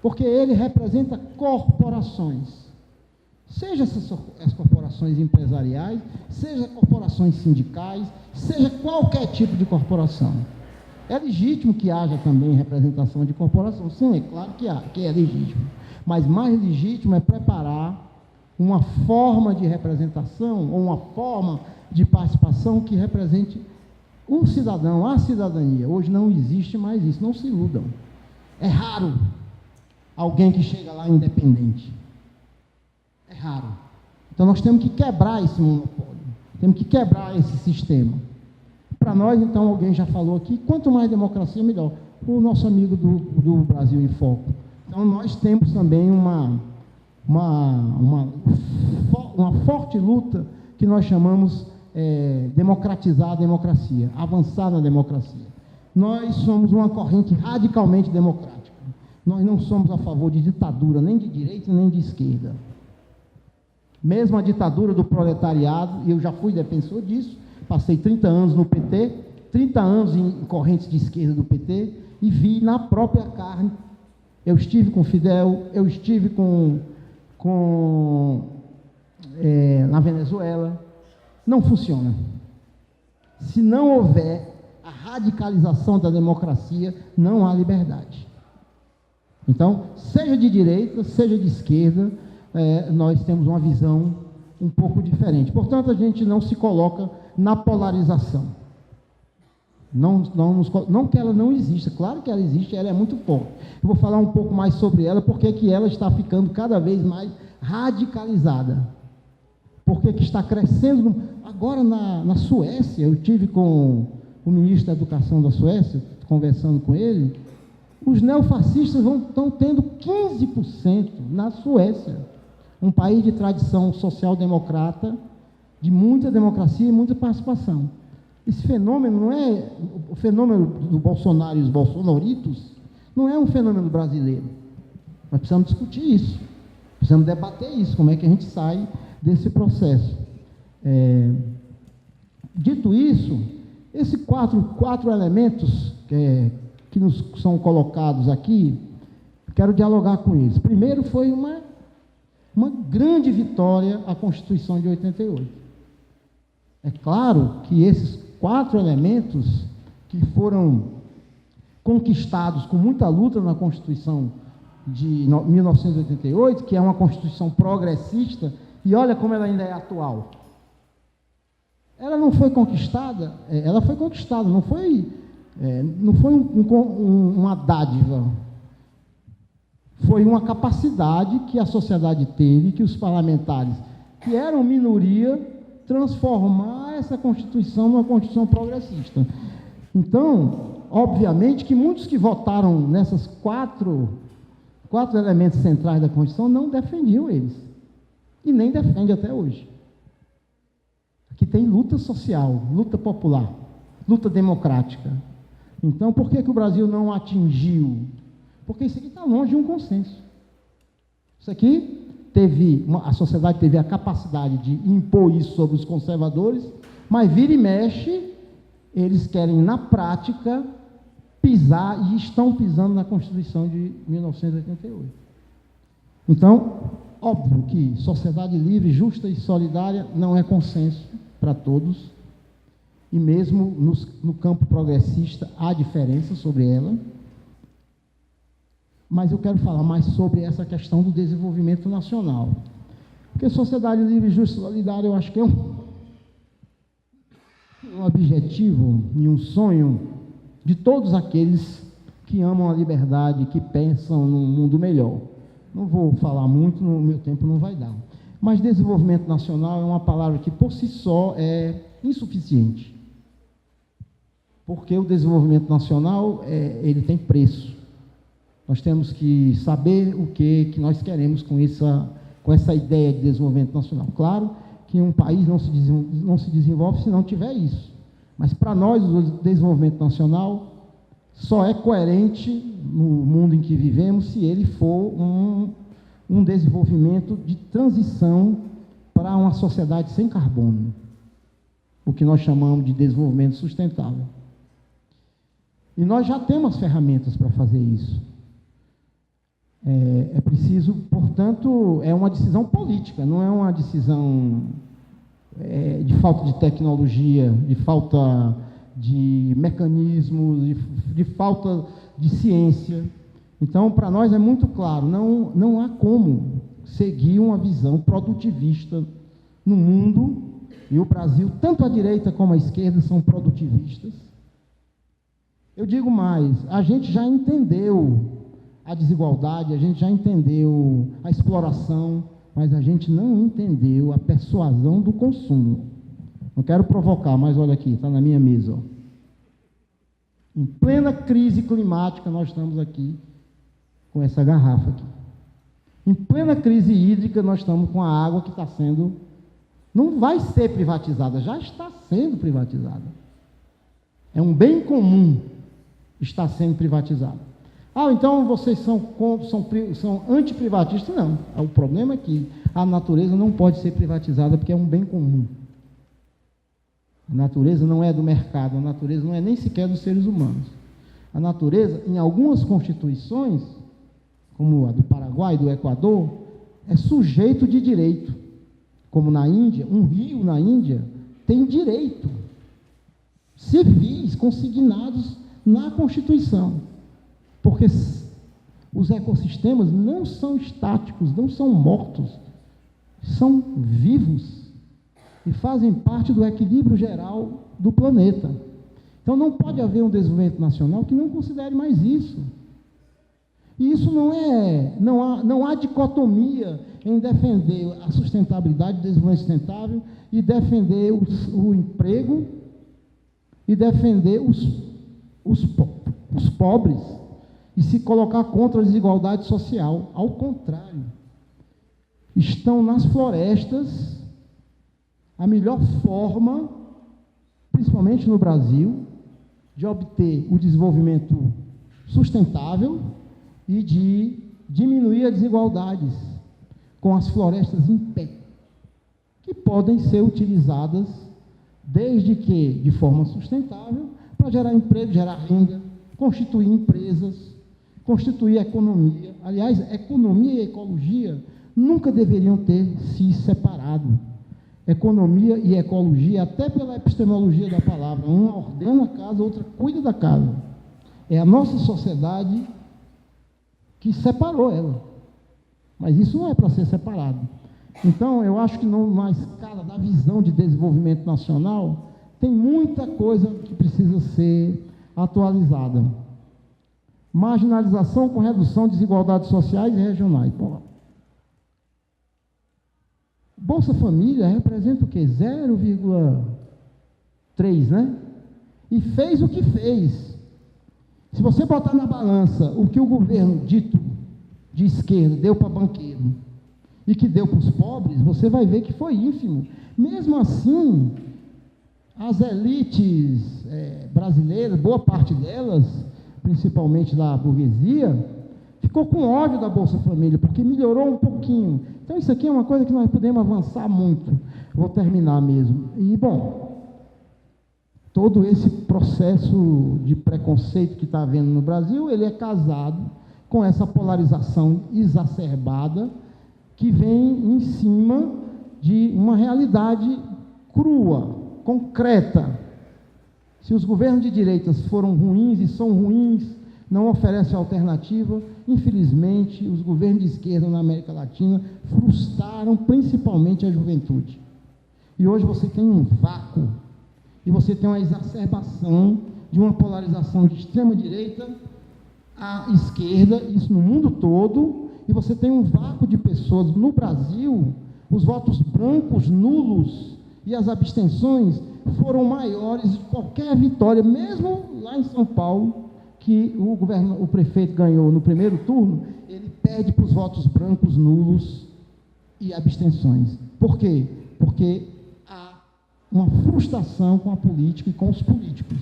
porque ele representa corporações. Seja as corporações empresariais, seja corporações sindicais, seja qualquer tipo de corporação. É legítimo que haja também representação de corporação. Sim, é claro que é legítimo. Mas mais legítimo é preparar uma forma de representação ou uma forma de participação que represente o cidadão, a cidadania. Hoje não existe mais isso, não se iludam. É raro alguém que chega lá independente. É raro. Então nós temos que quebrar esse monopólio, temos que quebrar esse sistema. Para nós, então, alguém já falou aqui, quanto mais democracia, melhor. O nosso amigo do Brasil em Foco. Então nós temos também uma forte luta que nós chamamos democratizar a democracia, avançar na democracia. Nós somos uma corrente radicalmente democrática. Nós não somos a favor de ditadura, nem de direita, nem de esquerda. Mesmo a ditadura do proletariado, e eu já fui defensor disso, passei 30 anos no PT, 30 anos em correntes de esquerda do PT, e vi na própria carne. Eu estive com Fidel, eu estive na Venezuela. Não funciona. Se não houver a radicalização da democracia, não há liberdade. Então, seja de direita, seja de esquerda, nós temos uma visão um pouco diferente. Portanto, a gente não se coloca na polarização. Não que ela não exista, claro que ela existe, ela é muito forte. Eu vou falar um pouco mais sobre ela, porque que ela está ficando cada vez mais radicalizada. Porque que está crescendo. Agora na Suécia, eu tive com o ministro da Educação da Suécia, conversando com ele, os neofascistas estão tendo 15% na Suécia, um país de tradição social-democrata, de muita democracia e muita participação. Esse fenômeno não é o fenômeno do Bolsonaro e os bolsonaritos, não é um fenômeno brasileiro. Nós precisamos discutir isso, precisamos debater isso, como é que a gente sai desse processo. Dito isso, esses quatro elementos que nos são colocados aqui, quero dialogar com eles. Primeiro, foi uma grande vitória a Constituição de 88. É claro que esses 4 elementos que foram conquistados com muita luta na Constituição de 1988, que é uma Constituição progressista, e olha como ela ainda é atual. Ela não foi conquistada, ela foi conquistada, não foi uma dádiva. Foi uma capacidade que a sociedade teve, que os parlamentares, que eram minoria, transformar essa Constituição numa Constituição progressista. Então, obviamente que muitos que votaram nessas quatro elementos centrais da Constituição não defendiam eles. E nem defende até hoje. Aqui tem luta social, luta popular, luta democrática. Então, por que o Brasil não atingiu? Porque isso aqui está longe de um consenso. Isso aqui a sociedade teve a capacidade de impor isso sobre os conservadores, mas vira e mexe, eles querem, na prática, pisar, e estão pisando na Constituição de 1988. Então, óbvio que sociedade livre, justa e solidária não é consenso para todos, e mesmo no campo progressista há diferença sobre ela, mas eu quero falar mais sobre essa questão do desenvolvimento nacional. Porque sociedade livre, justa e solidária, eu acho que é um objetivo e um sonho de todos aqueles que amam a liberdade, que pensam num mundo melhor. Não vou falar muito, no meu tempo não vai dar. Mas desenvolvimento nacional é uma palavra que, por si só, é insuficiente. Porque o desenvolvimento nacional, ele tem preço. Nós temos que saber o que nós queremos com essa ideia de desenvolvimento nacional. Claro que um país não se desenvolve se não tiver isso. Mas, para nós, o desenvolvimento nacional só é coerente no mundo em que vivemos se ele for um desenvolvimento de transição para uma sociedade sem carbono, o que nós chamamos de desenvolvimento sustentável. E nós já temos ferramentas para fazer isso. É preciso, portanto, é uma decisão política, não é uma decisão de falta de tecnologia, de falta de mecanismos, de falta de ciência. Então, para nós é muito claro, não há como seguir uma visão produtivista no mundo, e o Brasil, tanto a direita como a esquerda, são produtivistas. Eu digo mais, a gente já entendeu a desigualdade, a gente já entendeu a exploração, mas a gente não entendeu a persuasão do consumo. Não quero provocar, mas olha aqui, está na minha mesa. Ó. Em plena crise climática, nós estamos aqui com essa garrafa aqui. Em plena crise hídrica, nós estamos com a água que está sendo... Não vai ser privatizada, já está sendo privatizada. É um bem comum, está sendo privatizado. Ah, então vocês são antiprivatistas? Não. O problema é que a natureza não pode ser privatizada porque é um bem comum. A natureza não é do mercado, a natureza não é nem sequer dos seres humanos. A natureza, em algumas constituições, como a do Paraguai e do Equador, é sujeito de direito. Como na Índia, um rio na Índia tem direito civis consignados na Constituição. Porque os ecossistemas não são estáticos, não são mortos, são vivos e fazem parte do equilíbrio geral do planeta. Então não pode haver um desenvolvimento nacional que não considere mais isso. E isso não há dicotomia em defender a sustentabilidade, o desenvolvimento sustentável, e defender o emprego, e defender os pobres, e se colocar contra a desigualdade social. Ao contrário, estão nas florestas a melhor forma, principalmente no Brasil, de obter o desenvolvimento sustentável e de diminuir as desigualdades, com as florestas em pé, que podem ser utilizadas desde que de forma sustentável, para gerar emprego, gerar renda, constituir empresas, constituir economia. Aliás, economia e ecologia nunca deveriam ter se separado. Economia e ecologia, até pela epistemologia da palavra, uma ordena a casa, a outra cuida da casa. É a nossa sociedade que separou ela. Mas isso não é para ser separado. Então, eu acho que na escala da visão de desenvolvimento nacional, tem muita coisa que precisa ser atualizada. Marginalização com redução de desigualdades sociais e regionais. Pô. Bolsa Família representa o quê? 0,3, né? E fez o que fez. Se você botar na balança o que o governo dito de esquerda deu para banqueiro e que deu para os pobres, você vai ver que foi ínfimo. Mesmo assim, as elites brasileiras, boa parte delas, principalmente da burguesia, ficou com ódio da Bolsa Família, porque melhorou um pouquinho. Então, isso aqui é uma coisa que nós podemos avançar muito. Vou terminar mesmo. E, bom, todo esse processo de preconceito que está havendo no Brasil, ele é casado com essa polarização exacerbada que vem em cima de uma realidade crua, concreta. Se os governos de direitas foram ruins e são ruins, não oferecem alternativa, infelizmente, os governos de esquerda na América Latina frustraram principalmente a juventude. E hoje você tem um vácuo, e você tem uma exacerbação de uma polarização de extrema-direita à esquerda, isso no mundo todo, e você tem um vácuo de pessoas. No Brasil, os votos brancos, nulos e as abstenções foram maiores de qualquer vitória, mesmo lá em São Paulo, que o prefeito ganhou no primeiro turno, ele perde para os votos brancos, nulos e abstenções. Por quê? Porque há uma frustração com a política e com os políticos.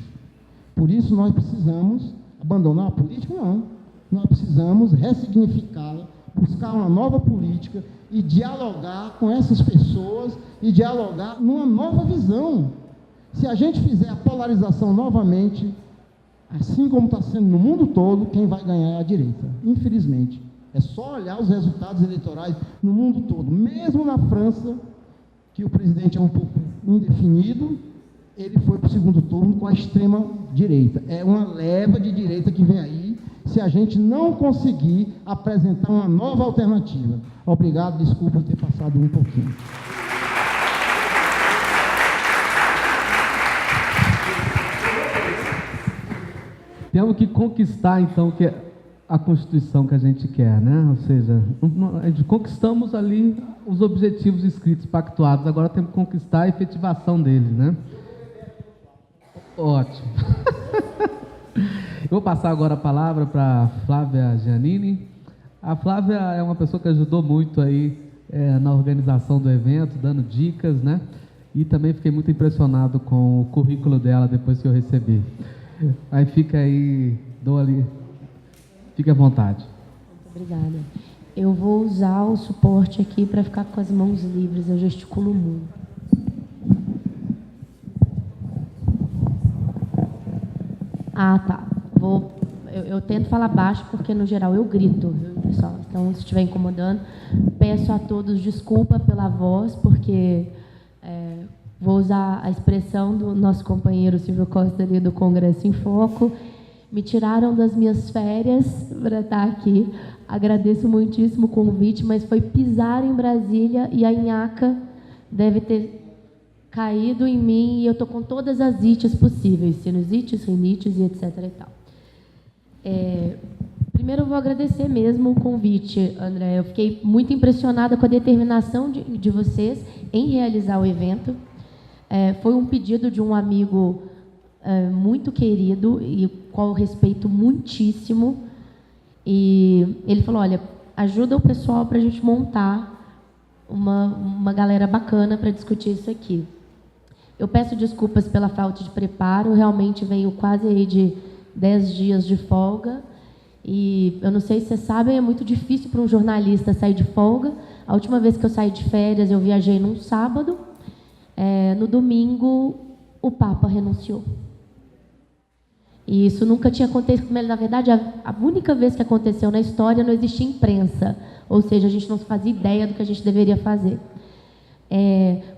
Por isso nós precisamos abandonar a política? Não. Nós precisamos ressignificá-la, buscar uma nova política e dialogar com essas pessoas e dialogar numa nova visão. Se a gente fizer a polarização novamente, assim como está sendo no mundo todo, quem vai ganhar é a direita, infelizmente. É só olhar os resultados eleitorais no mundo todo. Mesmo na França, que o presidente é um pouco indefinido, ele foi para o segundo turno com a extrema-direita. É uma leva de direita que vem aí se a gente não conseguir apresentar uma nova alternativa. Obrigado, desculpa ter passado um pouquinho. Temos que conquistar, então, que a Constituição que a gente quer, né? Ou seja, conquistamos ali os objetivos escritos, pactuados, agora temos que conquistar a efetivação deles, né? Ótimo. Eu vou passar agora a palavra para a Flávia Giannini. A Flávia é uma pessoa que ajudou muito aí na organização do evento, dando dicas, né? E também fiquei muito impressionado com o currículo dela depois que eu recebi. Aí fica aí, dou ali, fique à vontade. Muito obrigada. Eu vou usar o suporte aqui para ficar com as mãos livres, eu gesticulo muito. Ah, tá. Eu tento falar baixo porque, no geral, eu grito, viu, pessoal? Então, se estiver incomodando, peço a todos desculpa pela voz, porque vou usar a expressão do nosso companheiro Silvio Costa ali do Congresso em Foco. Me tiraram das minhas férias para estar aqui. Agradeço muitíssimo o convite, mas foi pisar em Brasília e a nhaca deve ter caído em mim e eu estou com todas as ites possíveis, sinusites, rinites e etc. e tal. Primeiro eu vou agradecer mesmo o convite, André. Eu fiquei muito impressionada com a determinação de vocês em realizar o evento. Foi um pedido de um amigo muito querido e qual eu respeito muitíssimo. E ele falou, olha, ajuda o pessoal para a gente montar uma galera bacana para discutir isso aqui. Eu peço desculpas pela falta de preparo, eu realmente venho quase aí de 10 dias de folga, e eu não sei se vocês sabem, é muito difícil para um jornalista sair de folga. A última vez que eu saí de férias, eu viajei num sábado, no domingo, o Papa renunciou. E isso nunca tinha acontecido, na verdade, a única vez que aconteceu na história não existia imprensa, ou seja, a gente não fazia ideia do que a gente deveria fazer.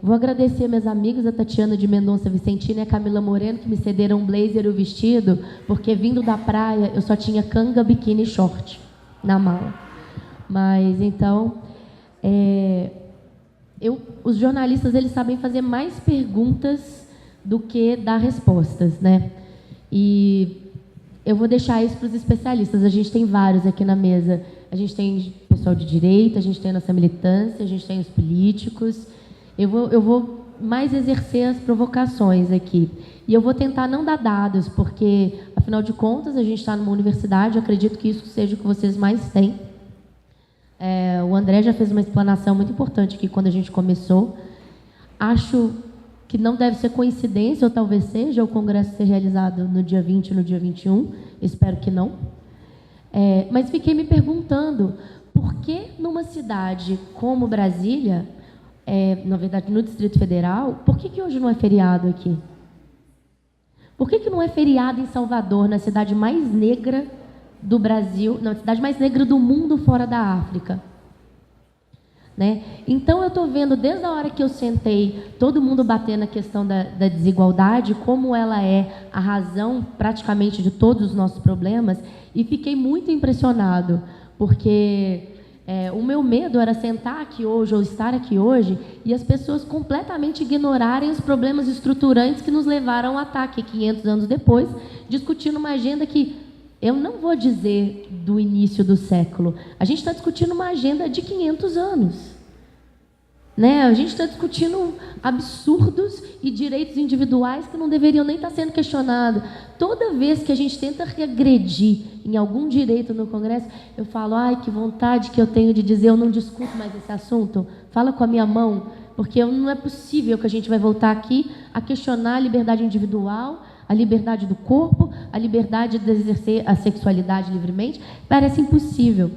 Vou agradecer meus amigos, a Tatiana de Mendonça Vicentina e a Camila Moreno, que me cederam um blazer e o vestido, porque vindo da praia eu só tinha canga, biquíni e short na mala. Mas, então, os jornalistas, eles sabem fazer mais perguntas do que dar respostas, né? E eu vou deixar isso para os especialistas. A gente tem vários aqui na mesa. A gente tem pessoal de direita, a gente tem a nossa militância, a gente tem os políticos. Eu vou mais exercer as provocações aqui. E eu vou tentar não dar dados, porque, afinal de contas, a gente está numa universidade, eu acredito que isso seja o que vocês mais têm. O André já fez uma explanação muito importante aqui quando a gente começou. Acho que não deve ser coincidência, ou talvez seja, o congresso ser realizado no dia 20 e no dia 21. Espero que não. Mas fiquei me perguntando, por que numa cidade como Brasília, na verdade no Distrito Federal, por que hoje não é feriado aqui? Por que não é feriado em Salvador, na cidade mais negra do Brasil, na cidade mais negra do mundo fora da África? Né? Então, eu estou vendo, desde a hora que eu sentei, todo mundo bater na questão da desigualdade, como ela é a razão praticamente de todos os nossos problemas, e fiquei muito impressionado, porque o meu medo era sentar aqui hoje, ou estar aqui hoje, e as pessoas completamente ignorarem os problemas estruturantes que nos levaram ao ataque 500 anos depois, discutindo uma agenda que eu não vou dizer do início do século. A gente está discutindo uma agenda de 500 anos. Né? A gente está discutindo absurdos e direitos individuais que não deveriam nem estar sendo questionados. Toda vez que a gente tenta regredir em algum direito no Congresso, eu falo, ai, que vontade que eu tenho de dizer, eu não discuto mais esse assunto. Fala com a minha mão, porque não é possível que a gente vai voltar aqui a questionar a liberdade individual, a liberdade do corpo, a liberdade de exercer a sexualidade livremente. Parece impossível.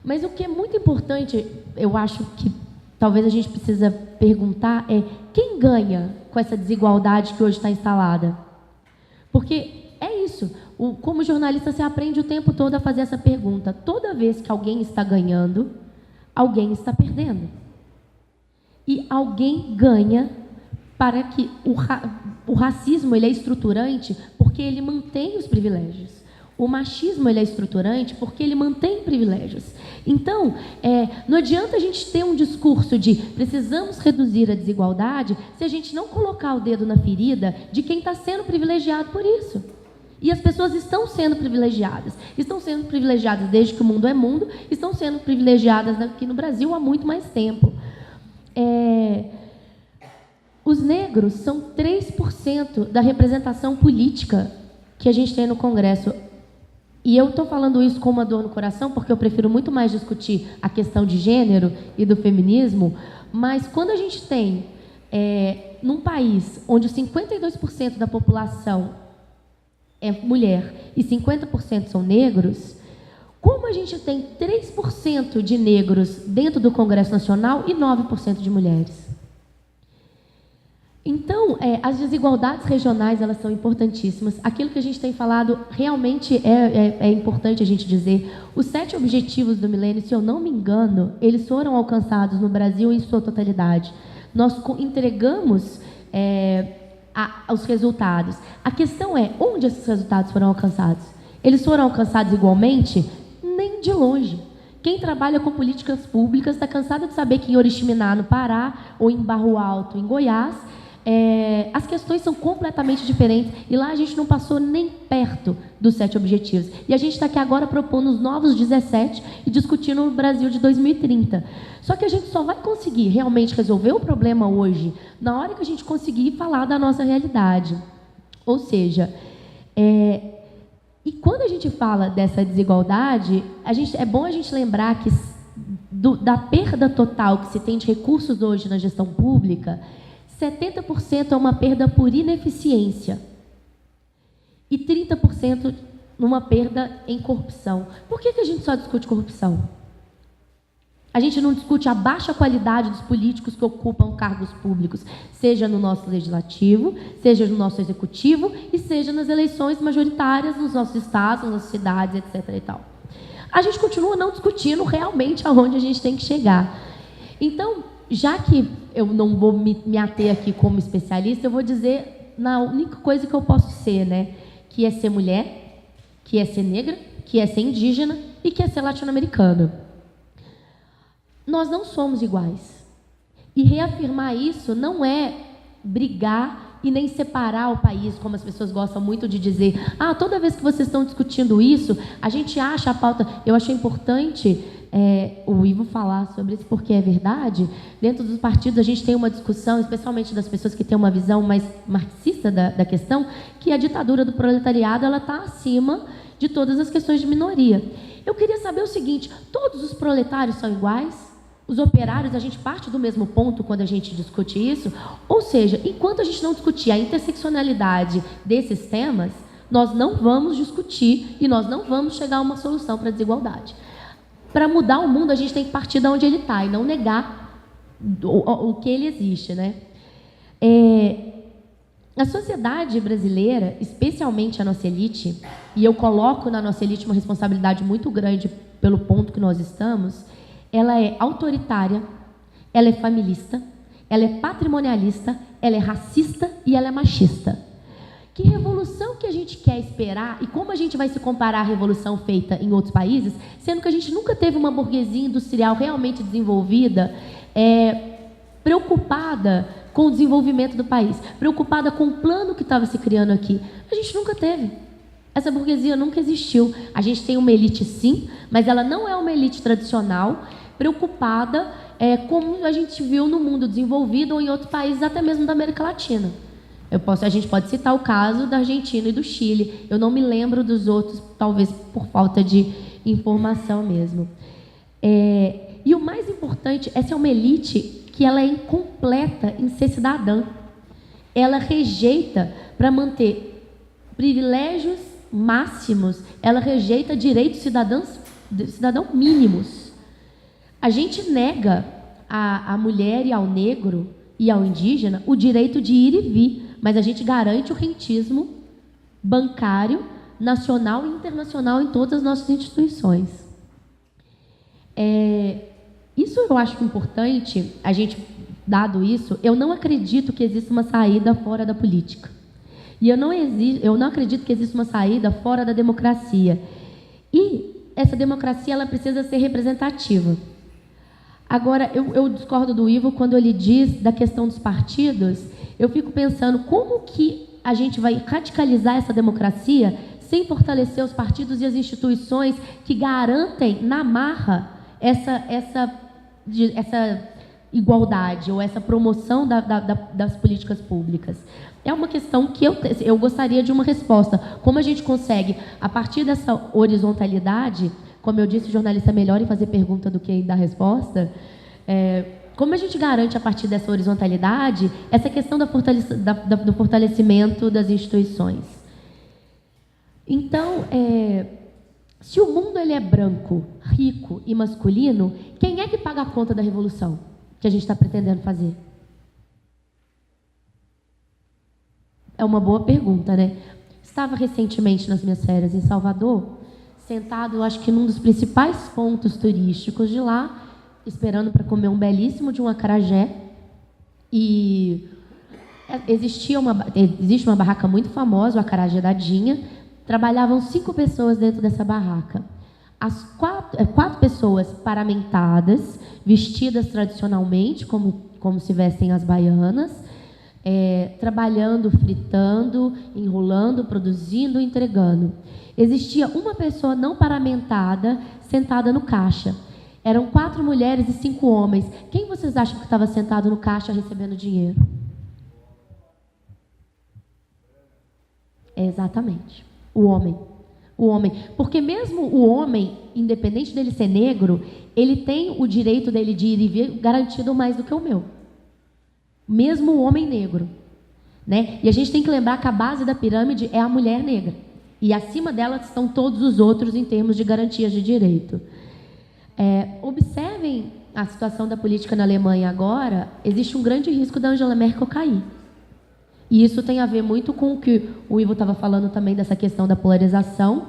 Mas o que é muito importante, eu acho que talvez a gente precisa perguntar quem ganha com essa desigualdade que hoje está instalada? Porque é isso. Como jornalista, você aprende o tempo todo a fazer essa pergunta. Toda vez que alguém está ganhando, alguém está perdendo. E alguém ganha para que o racismo ele é estruturante, porque porque ele mantém os privilégios. O machismo ele é estruturante porque ele mantém privilégios. Então, não adianta a gente ter um discurso de precisamos reduzir a desigualdade se a gente não colocar o dedo na ferida de quem está sendo privilegiado por isso. E as pessoas estão sendo privilegiadas. Estão sendo privilegiadas desde que o mundo é mundo, estão sendo privilegiadas aqui no Brasil há muito mais tempo. Os negros são 3% da representação política que a gente tem no Congresso. E eu estou falando isso com uma dor no coração, porque eu prefiro muito mais discutir a questão de gênero e do feminismo, mas quando a gente tem, num país onde 52% da população é mulher e 50% são negros, como a gente tem 3% de negros dentro do Congresso Nacional e 9% de mulheres? Então, as desigualdades regionais, elas são importantíssimas. Aquilo que a gente tem falado realmente é importante a gente dizer. Os 7 objetivos do milênio, se eu não me engano, eles foram alcançados no Brasil em sua totalidade. Nós entregamos os resultados. A questão é, onde esses resultados foram alcançados? Eles foram alcançados igualmente? Nem de longe. Quem trabalha com políticas públicas está cansado de saber que em Oriximiná, no Pará, ou em Barro Alto, em Goiás, as questões são completamente diferentes e lá a gente não passou nem perto dos 7 objetivos. E a gente está aqui agora propondo os novos 17 e discutindo o Brasil de 2030. Só que a gente só vai conseguir realmente resolver o problema hoje na hora que a gente conseguir falar da nossa realidade. Ou seja, e quando a gente fala dessa desigualdade, é bom a gente lembrar que da perda total que se tem de recursos hoje na gestão pública, 70% é uma perda por ineficiência e 30% numa perda em corrupção. Por que a gente só discute corrupção? A gente não discute a baixa qualidade dos políticos que ocupam cargos públicos, seja no nosso legislativo, seja no nosso executivo e seja nas eleições majoritárias nos nossos estados, nas nossas cidades, etc. e tal. A gente continua não discutindo realmente aonde a gente tem que chegar. Então, já que eu não vou me ater aqui como especialista, eu vou dizer na única coisa que eu posso ser, né? Que é ser mulher, que é ser negra, que é ser indígena e que é ser latino-americana. Nós não somos iguais. E reafirmar isso não é brigar e nem separar o país, como as pessoas gostam muito de dizer. Toda vez que vocês estão discutindo isso, a gente acha a pauta... Eu achei importante... o Ivo falar sobre isso, porque é verdade. Dentro dos partidos a gente tem uma discussão, especialmente das pessoas que têm uma visão mais marxista da questão, que a ditadura do proletariado está acima de todas as questões de minoria. Eu queria saber o seguinte: todos os proletários são iguais? Os operários, a gente parte do mesmo ponto quando a gente discute isso? Ou seja, enquanto a gente não discutir a interseccionalidade desses temas, nós não vamos discutir e nós não vamos chegar a uma solução para a desigualdade. Para mudar o mundo, a gente tem que partir de onde ele está e não negar o que ele existe, né? A sociedade brasileira, especialmente a nossa elite, e eu coloco na nossa elite uma responsabilidade muito grande pelo ponto que nós estamos, ela é autoritária, ela é familista, ela é patrimonialista, ela é racista e ela é machista. Que revolução que a gente quer esperar e como a gente vai se comparar à revolução feita em outros países, sendo que a gente nunca teve uma burguesia industrial realmente desenvolvida, preocupada com o desenvolvimento do país, preocupada com o plano que estava se criando aqui. A gente nunca teve. Essa burguesia nunca existiu. A gente tem uma elite, sim, mas ela não é uma elite tradicional, preocupada como a gente viu no mundo desenvolvido ou em outros países, até mesmo da América Latina. A gente pode citar o caso da Argentina e do Chile. Eu não me lembro dos outros, talvez por falta de informação mesmo. E o mais importante, essa é uma elite que ela é incompleta em ser cidadã. Ela rejeita, para manter privilégios máximos, ela rejeita direitos cidadão mínimos. A gente nega à mulher e ao negro e ao indígena o direito de ir e vir, mas a gente garante o rentismo bancário, nacional e internacional em todas as nossas instituições. Isso eu acho importante, a gente, dado isso, eu não acredito que exista uma saída fora da política. E eu não acredito que exista uma saída fora da democracia. E essa democracia ela precisa ser representativa. Agora, eu discordo do Ivo quando ele diz da questão dos partidos. Eu fico pensando como que a gente vai radicalizar essa democracia sem fortalecer os partidos e as instituições que garantem na marra essa igualdade ou essa promoção das políticas públicas. É uma questão que eu gostaria de uma resposta. Como a gente consegue, a partir dessa horizontalidade, como eu disse, o jornalista é melhor em fazer pergunta do que em dar resposta, como a gente garante, a partir dessa horizontalidade, essa questão do fortalecimento das instituições? Então, se o mundo ele é branco, rico e masculino, quem é que paga a conta da revolução que a gente está pretendendo fazer? É uma boa pergunta, né? Estava recentemente nas minhas férias em Salvador, sentado, acho que num dos principais pontos turísticos de lá, esperando para comer um belíssimo de um acarajé. E existe uma barraca muito famosa, o Acarajé da Dinha. Trabalhavam 5 pessoas dentro dessa barraca. As 4 pessoas paramentadas, vestidas tradicionalmente, como se vestem as baianas, trabalhando, fritando, enrolando, produzindo, entregando. Existia uma pessoa não paramentada sentada no caixa. Eram 4 mulheres e 5 homens. Quem vocês acham que estava sentado no caixa recebendo dinheiro? Exatamente. O homem. O homem. Porque mesmo o homem, independente dele ser negro, ele tem o direito dele de ir e vir garantido mais do que o meu. Mesmo o homem negro. Né? E a gente tem que lembrar que a base da pirâmide é a mulher negra. E acima dela estão todos os outros em termos de garantias de direito. Observem a situação da política na Alemanha agora. Existe um grande risco da Angela Merkel cair. E isso tem a ver muito com o que o Ivo estava falando também dessa questão da polarização,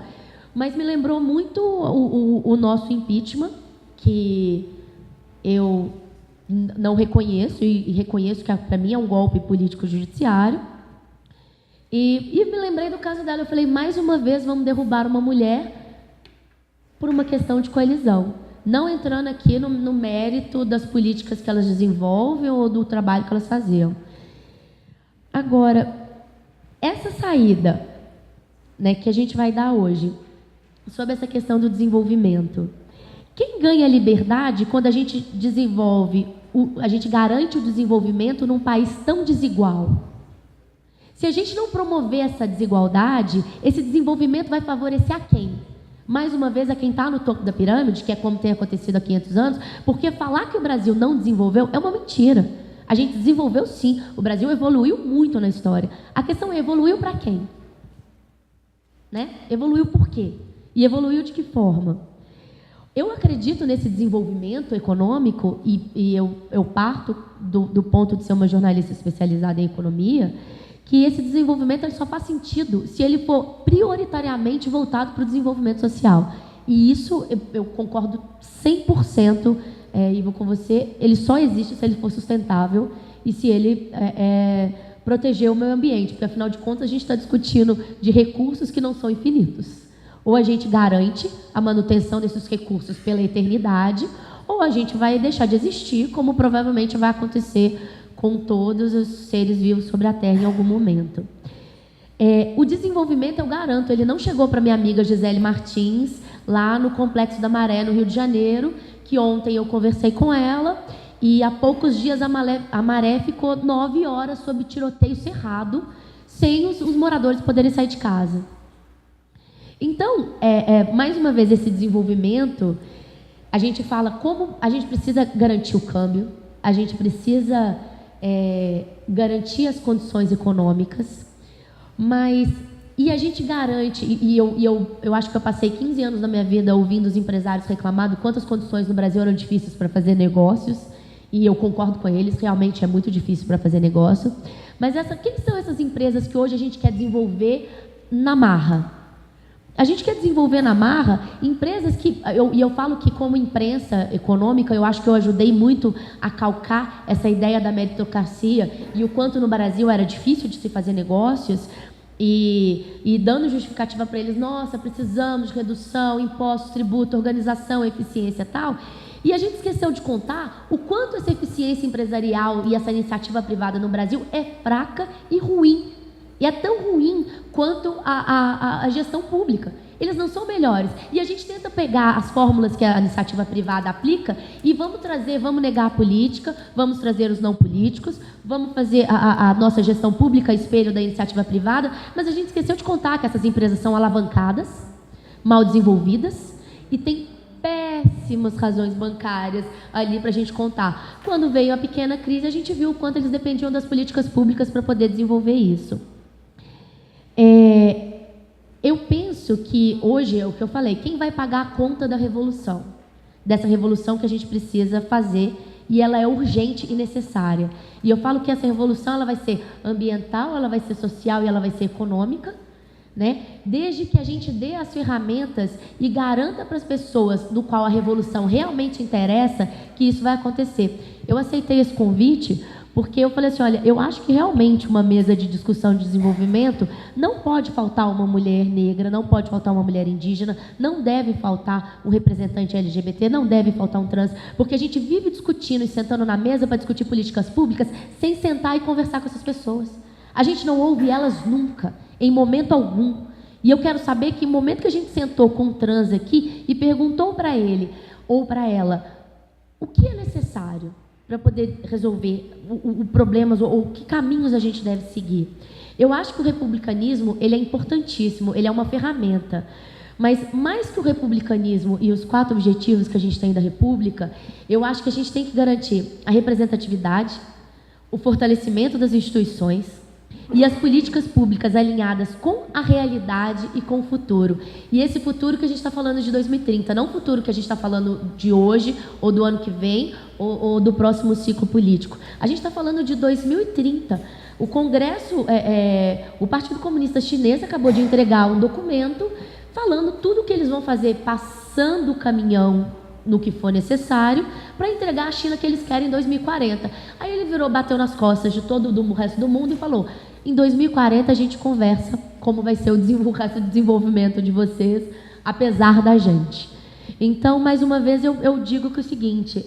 mas me lembrou muito o nosso impeachment, que eu não reconheço, e reconheço que para mim é um golpe político-judiciário. E me lembrei do caso dela. Eu falei, mais uma vez vamos derrubar uma mulher por uma questão de coalizão. Não entrando aqui no mérito das políticas que elas desenvolvem ou do trabalho que elas faziam. Agora, essa saída, né, que a gente vai dar hoje, sobre essa questão do desenvolvimento. Quem ganha liberdade quando a gente a gente garante o desenvolvimento num país tão desigual? Se a gente não promover essa desigualdade, esse desenvolvimento vai favorecer a quem? Mais uma vez, a quem está no topo da pirâmide, que é como tem acontecido há 500 anos, porque falar que o Brasil não desenvolveu é uma mentira. A gente desenvolveu sim, o Brasil evoluiu muito na história. A questão é, evoluiu para quem? Né? Evoluiu por quê? E evoluiu de que forma? Eu acredito nesse desenvolvimento econômico, e eu parto do ponto de ser uma jornalista especializada em economia, que esse desenvolvimento ele só faz sentido se ele for prioritariamente voltado para o desenvolvimento social. E isso eu concordo 100%, Ivo, com você. Ele só existe se ele for sustentável e se ele proteger o meio ambiente, porque, afinal de contas, a gente está discutindo de recursos que não são infinitos. Ou a gente garante a manutenção desses recursos pela eternidade, ou a gente vai deixar de existir, como provavelmente vai acontecer com todos os seres vivos sobre a Terra em algum momento. O desenvolvimento, eu garanto, ele não chegou para minha amiga Gisele Martins, lá no Complexo da Maré, no Rio de Janeiro, que ontem eu conversei com ela, e há poucos dias a Maré ficou 9 horas sob tiroteio cerrado, sem os moradores poderem sair de casa. Então, mais uma vez, esse desenvolvimento, a gente fala como a gente precisa garantir o câmbio, a gente precisa garantir as condições econômicas, e a gente garante, eu acho que eu passei 15 anos da minha vida ouvindo os empresários reclamar de quantas condições no Brasil eram difíceis para fazer negócios, e eu concordo com eles, realmente é muito difícil para fazer negócio. Mas quem são essas empresas que hoje a gente quer desenvolver na marra? A gente quer desenvolver na marra empresas que... eu falo que, como imprensa econômica, eu acho que eu ajudei muito a calcar essa ideia da meritocracia e o quanto no Brasil era difícil de se fazer negócios. e dando justificativa para eles, nossa, precisamos de redução, impostos, tributo, organização, eficiência e tal. E a gente esqueceu de contar o quanto essa eficiência empresarial e essa iniciativa privada no Brasil é fraca e ruim. E é tão ruim quanto a gestão pública. Eles não são melhores. E a gente tenta pegar as fórmulas que a iniciativa privada aplica e vamos negar a política, vamos trazer os não políticos, vamos fazer a nossa gestão pública espelho da iniciativa privada, mas a gente esqueceu de contar que essas empresas são alavancadas, mal desenvolvidas e tem péssimas razões bancárias ali para a gente contar. Quando veio a pequena crise, a gente viu o quanto eles dependiam das políticas públicas para poder desenvolver isso. Eu penso que hoje é o que eu falei, quem vai pagar a conta da revolução? Dessa revolução que a gente precisa fazer e ela é urgente e necessária. E eu falo que essa revolução ela vai ser ambiental, ela vai ser social e ela vai ser econômica, né? Desde que a gente dê as ferramentas e garanta para as pessoas do qual a revolução realmente interessa que isso vai acontecer. Eu aceitei esse convite porque eu falei assim, olha, eu acho que realmente uma mesa de discussão de desenvolvimento não pode faltar uma mulher negra, não pode faltar uma mulher indígena, não deve faltar um representante LGBT, não deve faltar um trans, porque a gente vive discutindo e sentando na mesa para discutir políticas públicas sem sentar e conversar com essas pessoas. A gente não ouve elas nunca, em momento algum. E eu quero saber que em momento que a gente sentou com um trans aqui e perguntou para ele ou para ela o que é necessário para poder resolver o problemas ou que caminhos a gente deve seguir. Eu acho que o republicanismo ele é importantíssimo, ele é uma ferramenta. Mas mais que o republicanismo e os 4 objetivos que a gente tem da República, eu acho que a gente tem que garantir a representatividade, o fortalecimento das instituições e as políticas públicas alinhadas com a realidade e com o futuro. E esse futuro que a gente está falando de 2030, não o futuro que a gente está falando de hoje, ou do ano que vem, ou do próximo ciclo político. A gente está falando de 2030. O Congresso, o Partido Comunista Chinês acabou de entregar um documento falando tudo o que eles vão fazer, passando o caminhão no que for necessário, para entregar a China que eles querem em 2040. Aí ele virou, bateu nas costas de todo o resto do mundo e falou, em 2040 a gente conversa como vai ser o desenvolvimento de vocês, apesar da gente. Então, mais uma vez, eu digo que é o seguinte,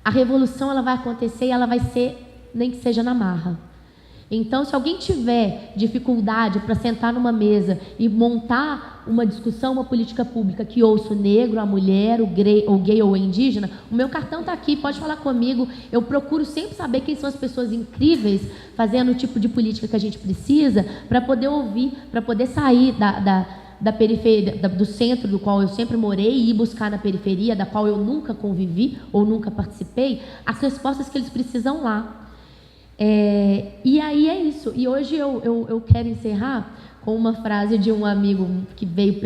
a revolução ela vai acontecer e ela vai ser, nem que seja na marra. Então, se alguém tiver dificuldade para sentar numa mesa e montar uma discussão, uma política pública que ouça o negro, a mulher, o gay ou o indígena, o meu cartão está aqui, pode falar comigo. Eu procuro sempre saber quem são as pessoas incríveis fazendo o tipo de política que a gente precisa para poder ouvir, para poder sair da periferia, do centro do qual eu sempre morei e ir buscar na periferia, da qual eu nunca convivi ou nunca participei, as respostas que eles precisam lá. E aí é isso. E hoje eu quero encerrar com uma frase de um amigo que veio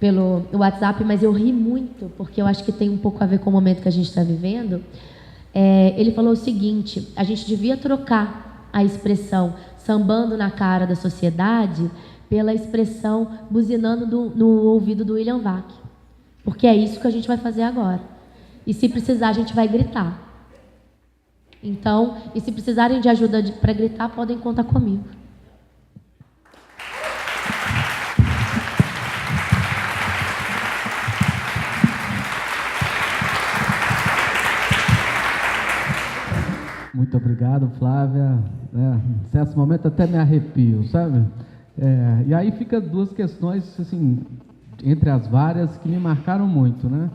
pelo WhatsApp, mas eu ri muito, porque eu acho que tem um pouco a ver com o momento que a gente está vivendo. Ele falou o seguinte, a gente devia trocar a expressão sambando na cara da sociedade pela expressão buzinando no ouvido do William Vac. Porque é isso que a gente vai fazer agora. E se precisar, a gente vai gritar. Então, e se precisarem de ajuda para gritar, podem contar comigo. Muito obrigado, Flávia. Em certo momento até me arrepio, sabe? E aí fica 2 questões, assim, entre as várias, que me marcaram muito, né?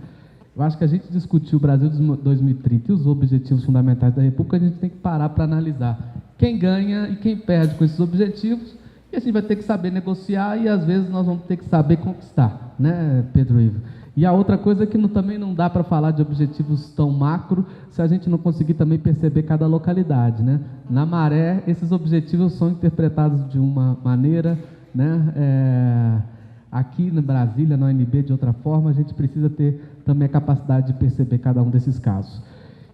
Eu acho que a gente discutiu o Brasil de 2030 e os objetivos fundamentais da República, a gente tem que parar para analisar quem ganha e quem perde com esses objetivos, e a gente vai ter que saber negociar e, às vezes, nós vamos ter que saber conquistar, né, Pedro Ivo? E a outra coisa é que também não dá para falar de objetivos tão macro se a gente não conseguir também perceber cada localidade, né? Na Maré, esses objetivos são interpretados de uma maneira, né? Aqui na Brasília, na UNB, de outra forma, a gente precisa ter também a capacidade de perceber cada um desses casos.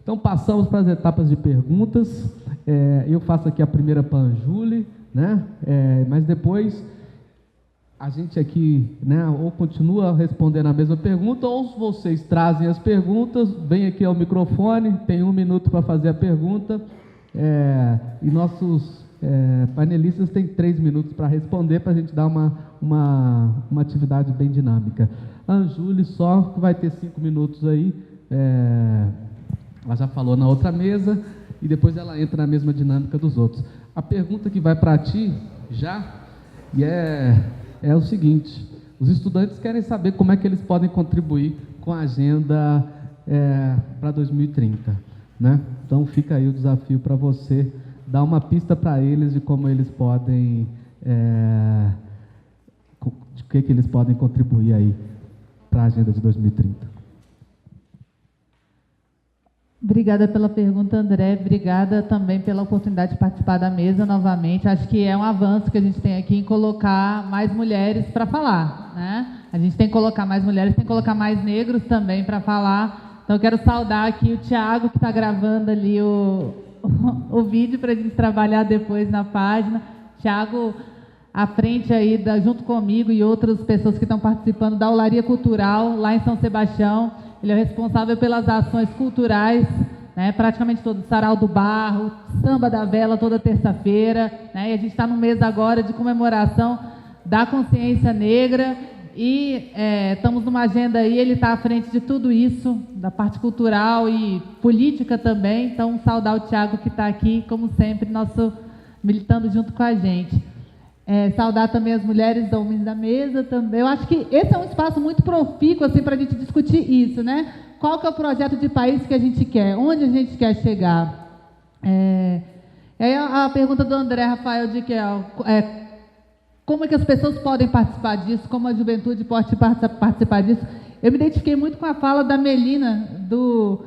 Então, passamos para as etapas de perguntas. Eu faço aqui a primeira para a Anjule, né? Mas depois a gente aqui, né, ou continua respondendo a mesma pergunta, ou vocês trazem as perguntas, vem aqui ao microfone, tem 1 minuto para fazer a pergunta, e nossos painelistas têm 3 minutos para responder, para a gente dar uma atividade bem dinâmica. A Anjule só vai ter 5 minutos aí, ela já falou na outra mesa, e depois ela entra na mesma dinâmica dos outros. A pergunta que vai para ti, já, e é o seguinte: os estudantes querem saber como é que eles podem contribuir com a agenda para 2030, né? Então fica aí o desafio para você dar uma pista para eles de como eles podem, de que eles podem contribuir aí para a agenda de 2030. Obrigada pela pergunta, André. Obrigada também pela oportunidade de participar da mesa novamente. Acho que é um avanço que a gente tem aqui em colocar mais mulheres para falar, né? A gente tem que colocar mais mulheres, tem que colocar mais negros também para falar. Então, eu quero saudar aqui o Tiago, que está gravando ali o vídeo para a gente trabalhar depois na página. Tiago, à frente aí, junto comigo e outras pessoas que estão participando da Olaria Cultural, lá em São Sebastião. Ele é responsável pelas ações culturais, né, praticamente todo, Sarau do Barro, Samba da Vela toda terça-feira, né, e a gente está no mês agora de comemoração da consciência negra, e estamos numa agenda aí, ele está à frente de tudo isso, da parte cultural e política também. Então, saudar o Tiago, que está aqui, como sempre, militando junto com a gente. Saudar também as mulheres da homens da mesa também. Eu acho que esse é um espaço muito profícuo assim, para a gente discutir isso, né? Qual que é o projeto de país que a gente quer? Onde a gente quer chegar? Aí a pergunta do André Rafael de Kel, como é que as pessoas podem participar disso? Como a juventude pode participar disso? Eu me identifiquei muito com a fala da Melina do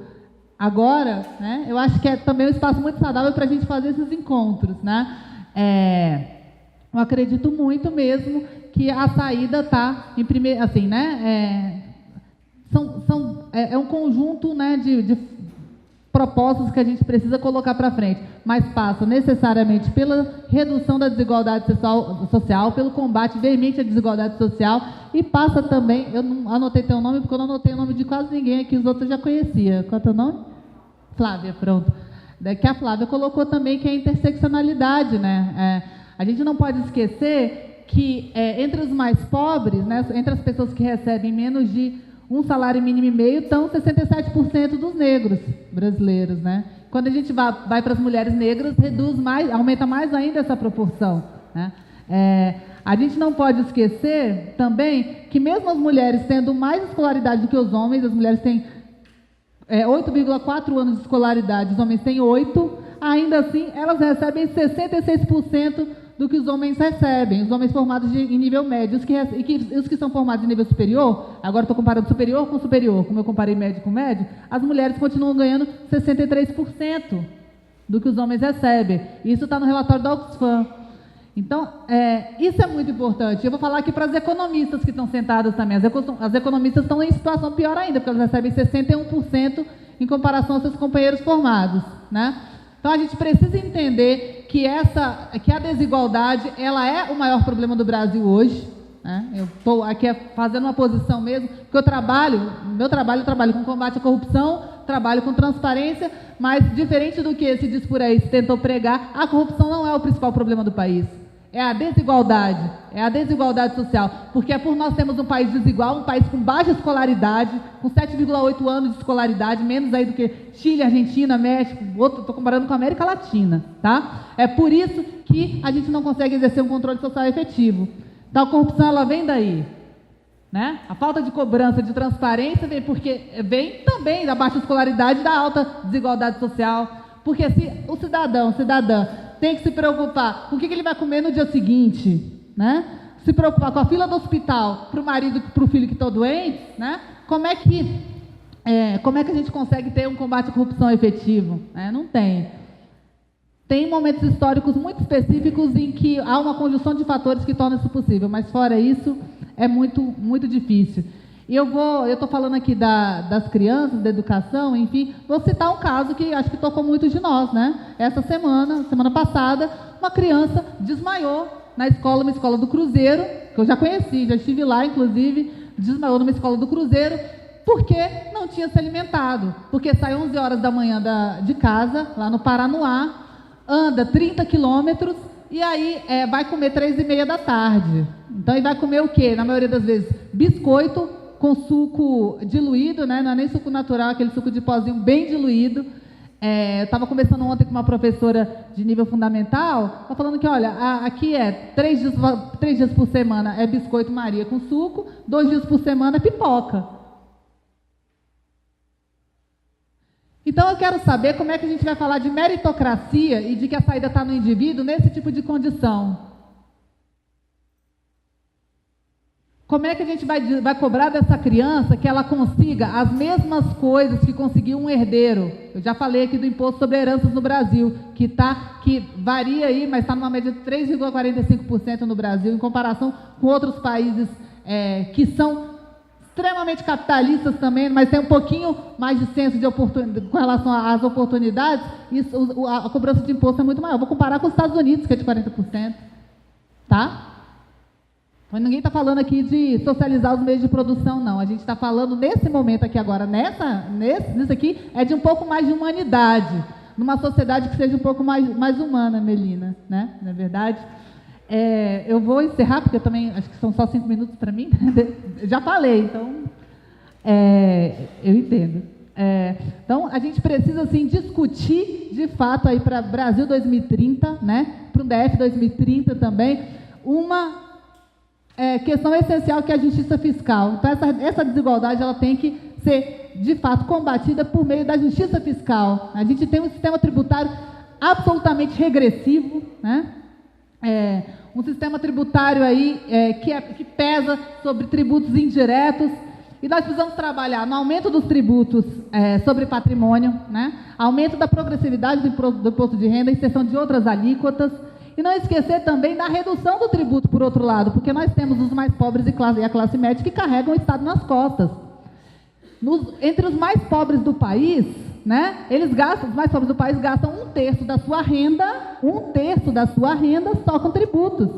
agora, né? Eu acho que é também um espaço muito saudável para a gente fazer esses encontros, né? Eu acredito muito mesmo que a saída está em primeiro, assim, né? É um conjunto, né, de propostas que a gente precisa colocar para frente, mas passa necessariamente pela redução da desigualdade social, pelo combate veemente à desigualdade social, e passa também, eu não anotei teu nome porque eu não anotei o nome de quase ninguém aqui, os outros eu já conhecia. Qual é o teu nome? Flávia, pronto. Que a Flávia colocou também que é a interseccionalidade, né? A gente não pode esquecer que entre os mais pobres, né, entre as pessoas que recebem menos de um salário mínimo e meio, estão 67% dos negros brasileiros, né? Quando a gente vai para as mulheres negras, aumenta mais ainda essa proporção, né? A gente não pode esquecer também que mesmo as mulheres tendo mais escolaridade do que os homens, as mulheres têm 8,4 anos de escolaridade, os homens têm 8, ainda assim elas recebem 66% do que os homens recebem, os homens formados em nível médio, os que são formados em nível superior, agora estou comparando superior, como eu comparei médio com médio, as mulheres continuam ganhando 63% do que os homens recebem. Isso está no relatório da Oxfam. Então, isso é muito importante. Eu vou falar aqui para as economistas que estão sentadas também. As economistas estão em situação pior ainda, porque elas recebem 61% em comparação aos seus companheiros formados, né? Então, a gente precisa entender que a desigualdade ela é o maior problema do Brasil hoje, né? Eu estou aqui fazendo uma posição mesmo, porque eu trabalho com combate à corrupção, trabalho com transparência, mas, diferente do que se diz por aí, se tentou pregar, a corrupção não é o principal problema do país. É a desigualdade social, porque por nós temos um país desigual, um país com baixa escolaridade, com 7,8 anos de escolaridade, menos aí do que Chile, Argentina, México, estou comparando com a América Latina, tá? É por isso que a gente não consegue exercer um controle social efetivo. Então, a corrupção, ela vem daí, né? A falta de cobrança, de transparência, vem também da baixa escolaridade e da alta desigualdade social, porque se o cidadã tem que se preocupar com o que ele vai comer no dia seguinte, né? Se preocupar com a fila do hospital para o marido e para o filho que estão doentes, né? Como é que a gente consegue ter um combate à corrupção efetivo? Não tem. Tem momentos históricos muito específicos em que há uma conjunção de fatores que tornam isso possível, mas fora isso é muito, muito difícil. E eu estou falando aqui das crianças, da educação, enfim, vou citar um caso que acho que tocou muito de nós, né? Essa semana passada, uma criança desmaiou na escola, uma escola do Cruzeiro, que eu já conheci, já estive lá, inclusive, desmaiou numa escola do Cruzeiro, porque não tinha se alimentado, porque saiu 11 horas da manhã de casa, lá no Paranoá, anda 30 quilômetros e aí vai comer 3h30 da tarde. Então, ele vai comer o quê? Na maioria das vezes, biscoito com suco diluído, né? Não é nem suco natural, aquele suco de pozinho bem diluído. Eu estava conversando ontem com uma professora de nível fundamental, ela falando que, olha, aqui 3 dias por semana é biscoito Maria com suco, 2 dias por semana é pipoca. Então, eu quero saber como é que a gente vai falar de meritocracia e de que a saída está no indivíduo nesse tipo de condição. Como é que a gente vai cobrar dessa criança que ela consiga as mesmas coisas que conseguiu um herdeiro? Eu já falei aqui do imposto sobre heranças no Brasil, que varia aí, mas está numa média de 3,45% no Brasil, em comparação com outros países que são extremamente capitalistas também, mas tem um pouquinho mais de senso de oportunidade com relação às oportunidades, a cobrança de imposto é muito maior. Vou comparar com os Estados Unidos, que é de 40%. Tá? Mas ninguém está falando aqui de socializar os meios de produção, não. A gente está falando, nesse momento aqui agora, nisso aqui, é de um pouco mais de humanidade, numa sociedade que seja um pouco mais humana, Melina, né? Não é verdade? Eu vou encerrar, porque eu também, acho que são só 5 minutos para mim. Eu já falei, então, eu entendo. Então, a gente precisa, assim, discutir, de fato, aí para Brasil 2030, né? Para o DF 2030 também, uma questão essencial que é a justiça fiscal. Então, essa desigualdade ela tem que ser, de fato, combatida por meio da justiça fiscal. A gente tem um sistema tributário absolutamente regressivo, né? Um sistema tributário aí que pesa sobre tributos indiretos, e nós precisamos trabalhar no aumento dos tributos sobre patrimônio, né? Aumento da progressividade do imposto de renda, inserção de outras alíquotas, e não esquecer também da redução do tributo, por outro lado, porque nós temos os mais pobres e a classe média que carregam o Estado nas costas. Entre os mais pobres do país, né, os mais pobres do país gastam 1/3 da sua renda só com tributos.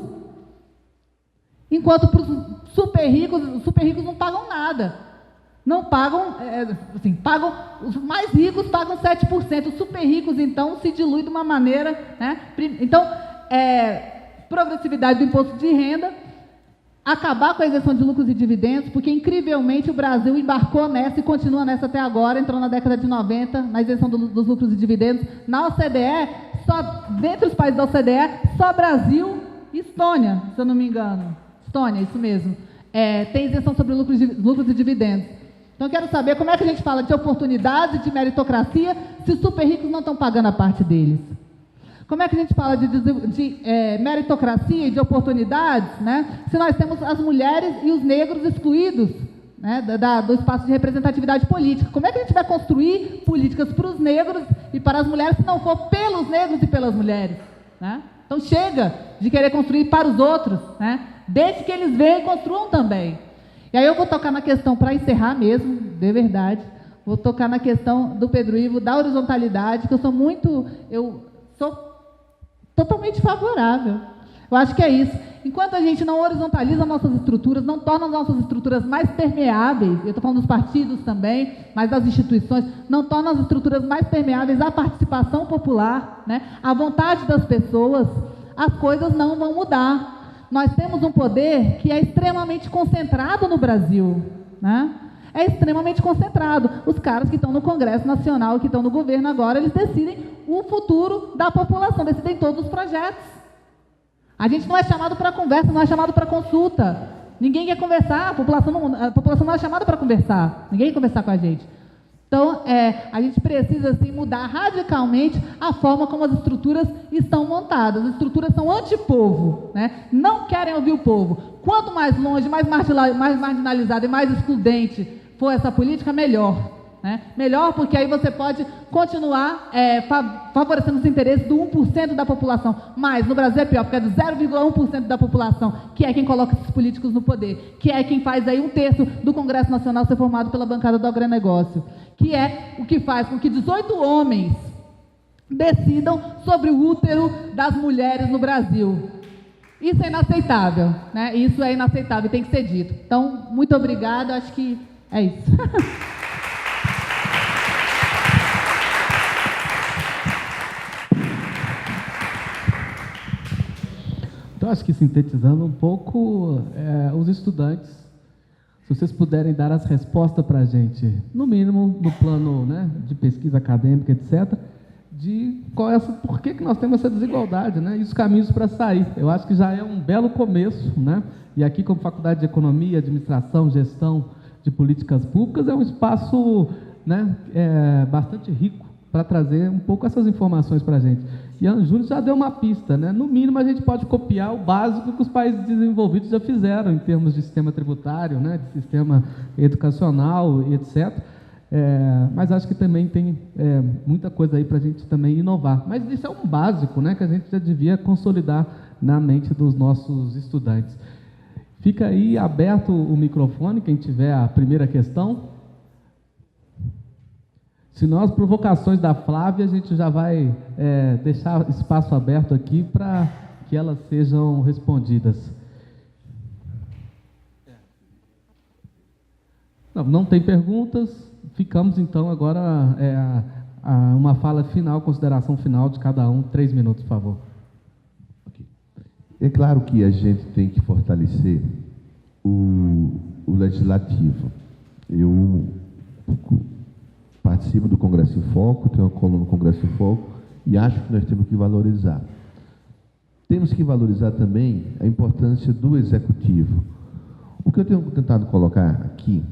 Enquanto para os super ricos não pagam nada. Não pagam, pagam, os mais ricos pagam 7%, os super ricos, então, se dilui de uma maneira, né? Então, progressividade do imposto de renda, acabar com a isenção de lucros e dividendos, porque, incrivelmente, o Brasil embarcou nessa e continua nessa até agora, entrou na década de 90, na isenção dos lucros e dividendos. Na OCDE, dentre os países da OCDE, só Brasil e Estônia, se eu não me engano. Estônia, isso mesmo. Tem isenção sobre lucros e dividendos. Então, eu quero saber como é que a gente fala de oportunidade, de meritocracia, se os super ricos não estão pagando a parte deles. Como é que a gente fala de meritocracia e de oportunidades, né, se nós temos as mulheres e os negros excluídos, né, do espaço de representatividade política? Como é que a gente vai construir políticas para os negros e para as mulheres se não for pelos negros e pelas mulheres? Né? Então, chega de querer construir para os outros, né, desde que eles venham e construam também. E aí eu vou tocar na questão, para encerrar mesmo, de verdade, vou tocar na questão do Pedro Ivo, da horizontalidade, que eu sou totalmente favorável. Eu acho que é isso. Enquanto a gente não horizontaliza nossas estruturas, não torna as nossas estruturas mais permeáveis, eu estou falando dos partidos também, mas das instituições, não torna as estruturas mais permeáveis à participação popular, né, à vontade das pessoas, as coisas não vão mudar. Nós temos um poder que é extremamente concentrado no Brasil, né? É extremamente concentrado. Os caras que estão no Congresso Nacional, que estão no governo agora, eles decidem o futuro da população, decidem todos os projetos. A gente não é chamado para conversa, não é chamado para consulta. Ninguém quer conversar, a população não é chamada para conversar. Ninguém quer conversar com a gente. Então, a gente precisa, assim, mudar radicalmente a forma como as estruturas estão montadas. As estruturas são antipovo, né? Não querem ouvir o povo. Quanto mais longe, mais marginalizada e mais excludente for essa política, melhor. Né? Melhor, porque aí você pode continuar favorecendo os interesses do 1% da população. Mas no Brasil é pior, porque é do 0,1% da população, que é quem coloca esses políticos no poder, que é quem faz aí 1/3 do Congresso Nacional ser formado pela bancada do agronegócio, que é o que faz com que 18 homens decidam sobre o útero das mulheres no Brasil. Isso é inaceitável, né? Isso é inaceitável, tem que ser dito. Então, muito obrigada, acho que é isso. acho que sintetizando um pouco, os estudantes, se vocês puderem dar as respostas para a gente, no mínimo no plano, né, de pesquisa acadêmica, etc., de por que nós temos essa desigualdade, né, e os caminhos para sair. Eu acho que já é um belo começo, né, e aqui como Faculdade de Economia, Administração, Gestão de Políticas Públicas, é um espaço, né, bastante rico para trazer um pouco essas informações para a gente. E a Júlia já deu uma pista, né? No mínimo a gente pode copiar o básico que os países desenvolvidos já fizeram em termos de sistema tributário, né? De sistema educacional e etc. Mas acho que também tem muita coisa aí para a gente também inovar. Mas isso é um básico, né? Que a gente já devia consolidar na mente dos nossos estudantes. Fica aí aberto o microfone, quem tiver a primeira questão. Se não, as provocações da Flávia, a gente já vai deixar espaço aberto aqui para que elas sejam respondidas. Não tem perguntas, ficamos então agora uma fala final, consideração final de cada um, 3 minutos, por favor. Okay. É claro que a gente tem que fortalecer o legislativo. Eu participo do Congresso em Foco, tenho uma coluna no Congresso em Foco, e acho que nós temos que valorizar. Temos que valorizar também a importância do Executivo. O que eu tenho tentado colocar aqui,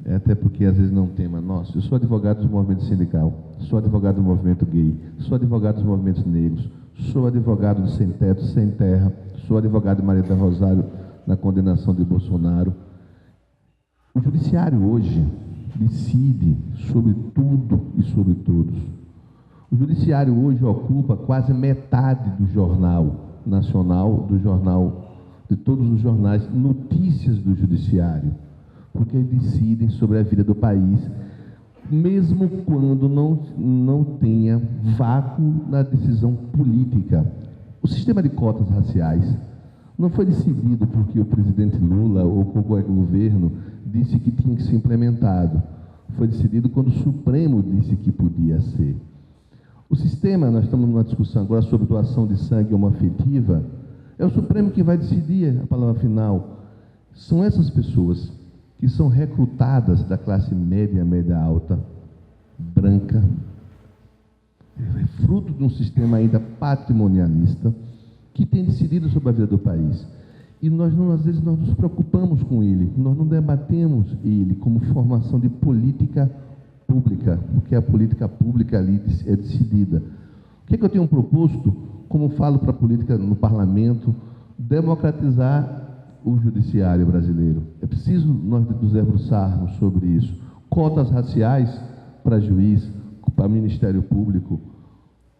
até porque às vezes não é um tema nosso, eu sou advogado do movimento sindical, sou advogado do movimento gay, sou advogado dos movimentos negros, sou advogado do Sem Teto, Sem Terra, sou advogado de Maria da Rosário na condenação de Bolsonaro. O Judiciário hoje decide sobre tudo e sobre todos. O Judiciário hoje ocupa quase metade do Jornal Nacional, de todos os jornais, notícias do Judiciário, porque eles decidem sobre a vida do país, mesmo quando não tenha vácuo na decisão política. O sistema de cotas raciais não foi decidido porque o presidente Lula ou qualquer governo disse que tinha que ser implementado. Foi decidido quando o Supremo disse que podia ser. O sistema, nós estamos numa discussão agora sobre doação de sangue homoafetiva, é o Supremo que vai decidir a palavra final. São essas pessoas que são recrutadas da classe média, média alta, branca, fruto de um sistema ainda patrimonialista, que tem decidido sobre a vida do país. E nós não, às vezes, nós nos preocupamos com ele, nós não debatemos ele como formação de política pública, porque a política pública ali é decidida. O que é que eu tenho proposto, como falo para a política no parlamento, democratizar o judiciário brasileiro. É preciso nós nos debruçarmos sobre isso. Cotas raciais para juiz, para Ministério Público,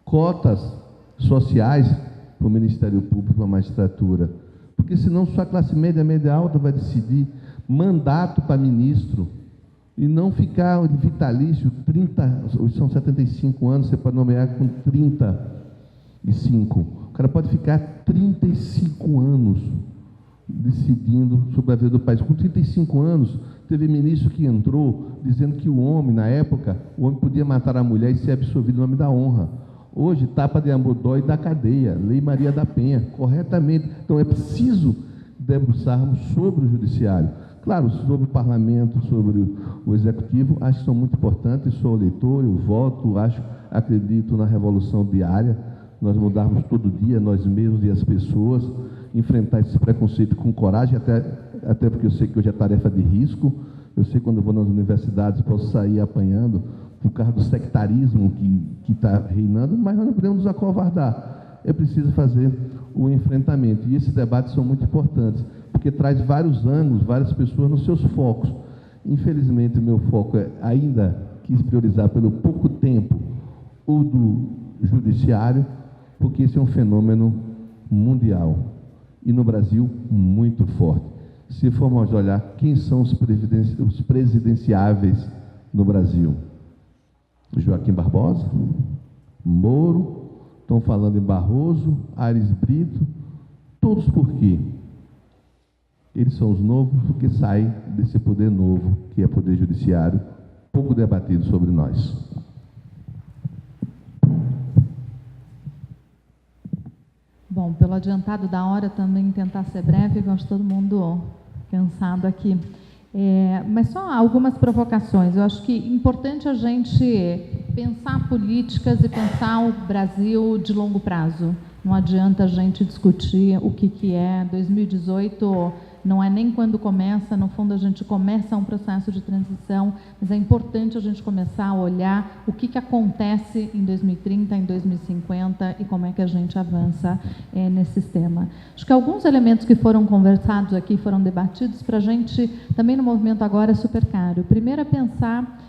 cotas sociais para o Ministério Público, para a magistratura. Porque senão só a classe média, média alta vai decidir mandato para ministro e não ficar vitalício, hoje são 75 anos, você pode nomear com 35. O cara pode ficar 35 anos decidindo sobre a vida do país. Com 35 anos, teve ministro que entrou dizendo que o homem, na época, o homem podia matar a mulher e ser absolvido em nome da honra. Hoje, tapa de ambodói da cadeia, Lei Maria da Penha, corretamente. Então, é preciso debruçarmos sobre o judiciário. Claro, sobre o parlamento, sobre o executivo, acho que são muito importantes. Sou eleitor, eu voto, acredito na revolução diária, nós mudarmos todo dia, nós mesmos e as pessoas, enfrentar esse preconceito com coragem, até porque eu sei que hoje é tarefa de risco. Eu sei que quando eu vou nas universidades posso sair apanhando por causa do sectarismo que está reinando, mas nós não podemos nos acovardar. É preciso fazer o enfrentamento. E esses debates são muito importantes, porque traz vários ângulos, várias pessoas nos seus focos. Infelizmente, o meu foco ainda quis priorizar pelo pouco tempo o do judiciário, porque esse é um fenômeno mundial. E no Brasil, muito forte. Se formos olhar quem são os presidenciáveis no Brasil, Joaquim Barbosa, Moro, estão falando em Barroso, Aires Brito, todos por quê? Eles são os novos porque saem desse poder novo, que é poder judiciário, pouco debatido sobre nós. Bom, pelo pelo adiantado da hora, também tentar ser breve, eu acho todo mundo cansado aqui. Mas só algumas provocações. Eu acho que é importante a gente pensar políticas e pensar o Brasil de longo prazo. Não adianta a gente discutir o que é 2018, não é nem quando começa, no fundo a gente começa um processo de transição, mas é importante a gente começar a olhar o que acontece em 2030, em 2050 e como é que a gente avança nesse sistema. Acho que alguns elementos que foram conversados aqui, foram debatidos, para a gente, também no movimento agora, é super caro. Primeiro é pensar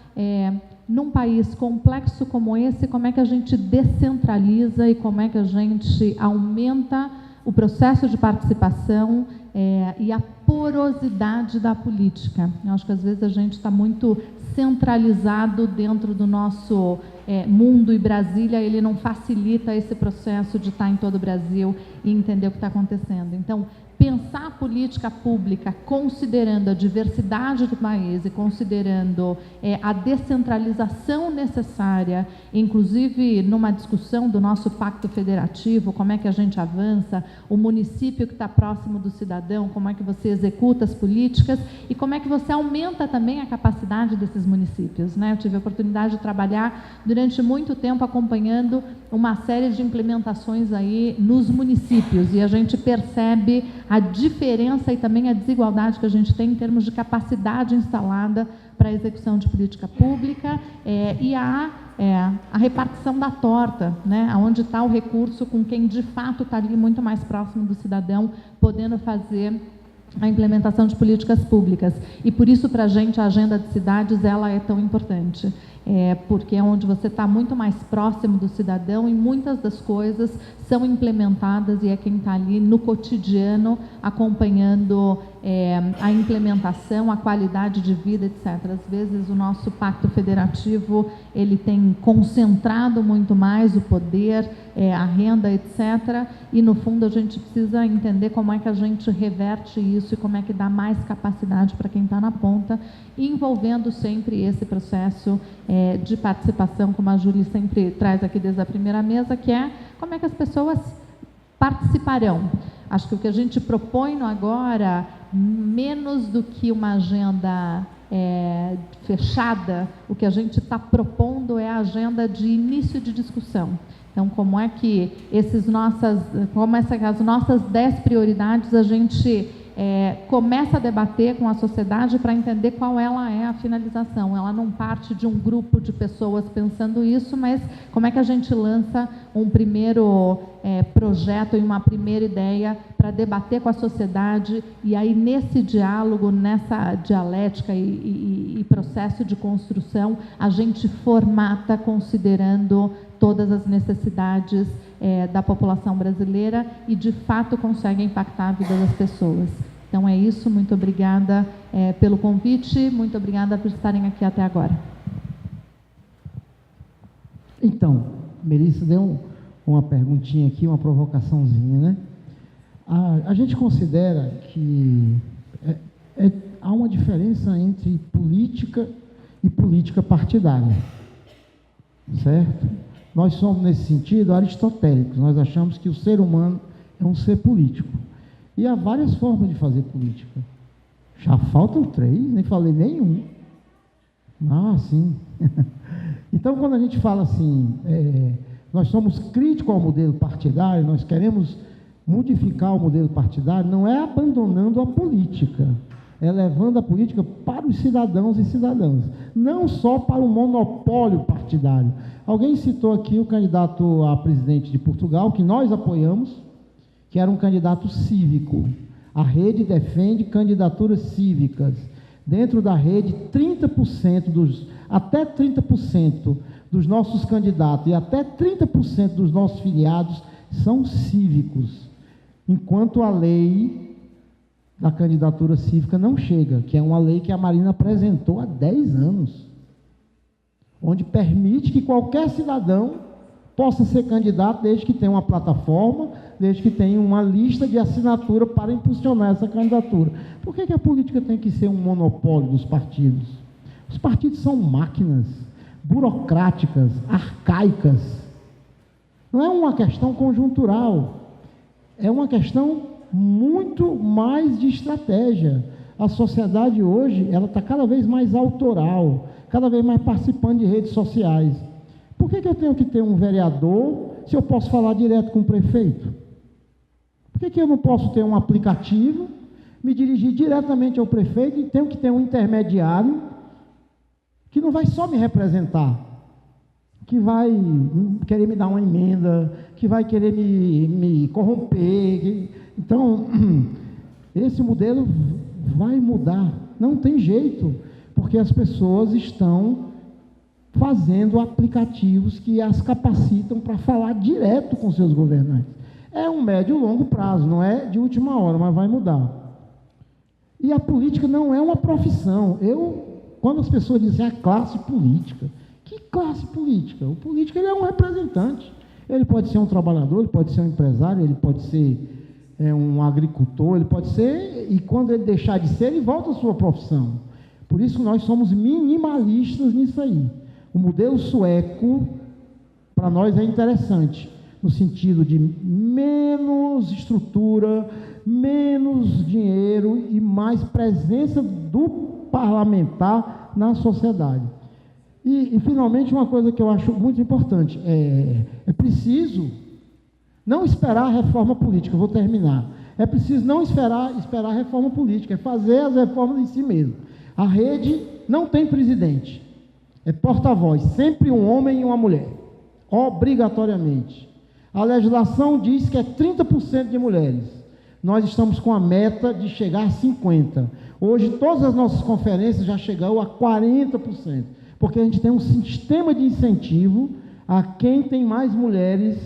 num país complexo como esse, como é que a gente descentraliza e como é que a gente aumenta o processo de participação e a porosidade da política. Eu acho que às vezes a gente está muito centralizado dentro do nosso mundo, e Brasília ele não facilita esse processo de estar em todo o Brasil e entender o que está acontecendo. Então, pensar a política pública considerando a diversidade do país e considerando a descentralização necessária, inclusive numa discussão do nosso pacto federativo, como é que a gente avança, o município que está próximo do cidadão, como é que você executa as políticas e como é que você aumenta também a capacidade desses municípios, né? Eu tive a oportunidade de trabalhar durante muito tempo acompanhando uma série de implementações aí nos municípios, e a gente percebe a diferença e também a desigualdade que a gente tem em termos de capacidade instalada para a execução de política pública e a repartição da torta, né? Onde está o recurso com quem de fato está ali muito mais próximo do cidadão, podendo fazer a implementação de políticas públicas. E por isso, para a gente, a agenda de cidades ela é tão importante. Porque é onde você está muito mais próximo do cidadão e muitas das coisas são implementadas e é quem está ali no cotidiano acompanhando a implementação, a qualidade de vida, etc. Às vezes o nosso pacto federativo ele tem concentrado muito mais o poder, a renda, etc. E no fundo a gente precisa entender como é que a gente reverte isso e como é que dá mais capacidade para quem está na ponta, envolvendo sempre esse processo de participação, como a Júlia sempre traz aqui desde a primeira mesa, que é como é que as pessoas participarão. Acho que o que a gente propõe no agora, menos do que uma agenda fechada, o que a gente está propondo é a agenda de início de discussão. Então, como é que as nossas 10 prioridades a gente começa a debater com a sociedade para entender qual ela é a finalização. Ela não parte de um grupo de pessoas pensando isso, mas como é que a gente lança um primeiro projeto e uma primeira ideia para debater com a sociedade, e aí nesse diálogo, nessa dialética e processo de construção, a gente formata considerando todas as necessidades da população brasileira e, de fato, consegue impactar a vida das pessoas. Então, é isso. Muito obrigada pelo convite. Muito obrigada por estarem aqui até agora. Então, Melissa deu uma perguntinha aqui, uma provocaçãozinha, né? A gente considera que há uma diferença entre política e política partidária, certo? Nós somos, nesse sentido, aristotélicos. Nós achamos que o ser humano é um ser político. E há várias formas de fazer política. Já faltam 3, nem falei nenhum. Sim. Então, quando a gente fala assim, nós somos críticos ao modelo partidário, nós queremos modificar o modelo partidário, não é abandonando a política, é levando a política para os cidadãos e cidadãs, não só para o monopólio partidário. Alguém citou aqui o candidato a presidente de Portugal, que nós apoiamos, que era um candidato cívico. A rede defende candidaturas cívicas. Dentro da rede, até 30% dos nossos candidatos e até 30% dos nossos filiados são cívicos, enquanto a lei da candidatura cívica não chega, que é uma lei que a Marina apresentou há 10 anos, onde permite que qualquer cidadão possa ser candidato desde que tenha uma plataforma, desde que tenha uma lista de assinatura para impulsionar essa candidatura. Por que a política tem que ser um monopólio dos partidos? Os partidos são máquinas burocráticas, arcaicas. Não é uma questão conjuntural. é uma questão muito mais de estratégia. A sociedade hoje, ela está cada vez mais autoral, cada vez mais participando de redes sociais. Por que eu tenho que ter um vereador se eu posso falar direto com o prefeito? Por que eu não posso ter um aplicativo, me dirigir diretamente ao prefeito e tenho que ter um intermediário que não vai só me representar, que vai querer me dar uma emenda, que vai querer me corromper. Então, esse modelo vai mudar, não tem jeito, porque as pessoas estão fazendo aplicativos que as capacitam para falar direto com seus governantes. É um médio e longo prazo, não é de última hora, mas vai mudar. E a política não é uma profissão. Quando as pessoas dizem a classe política, que classe política? O político, ele é um representante. Ele pode ser um trabalhador, ele pode ser um empresário, ele pode ser um agricultor, ele pode ser, e quando ele deixar de ser, ele volta à sua profissão. Por isso nós somos minimalistas nisso aí. O modelo sueco, para nós, é interessante, no sentido de menos estrutura, menos dinheiro e mais presença do parlamentar na sociedade. E finalmente, uma coisa que eu acho muito importante, é preciso não esperar a reforma política, eu vou terminar. É preciso não esperar a reforma política, é fazer as reformas em si mesmo. A rede não tem presidente, é porta-voz, sempre um homem e uma mulher, obrigatoriamente. A legislação diz que é 30% de mulheres. Nós estamos com a meta de chegar a 50%. Hoje, todas as nossas conferências já chegaram a 40%, porque a gente tem um sistema de incentivo a quem tem mais mulheres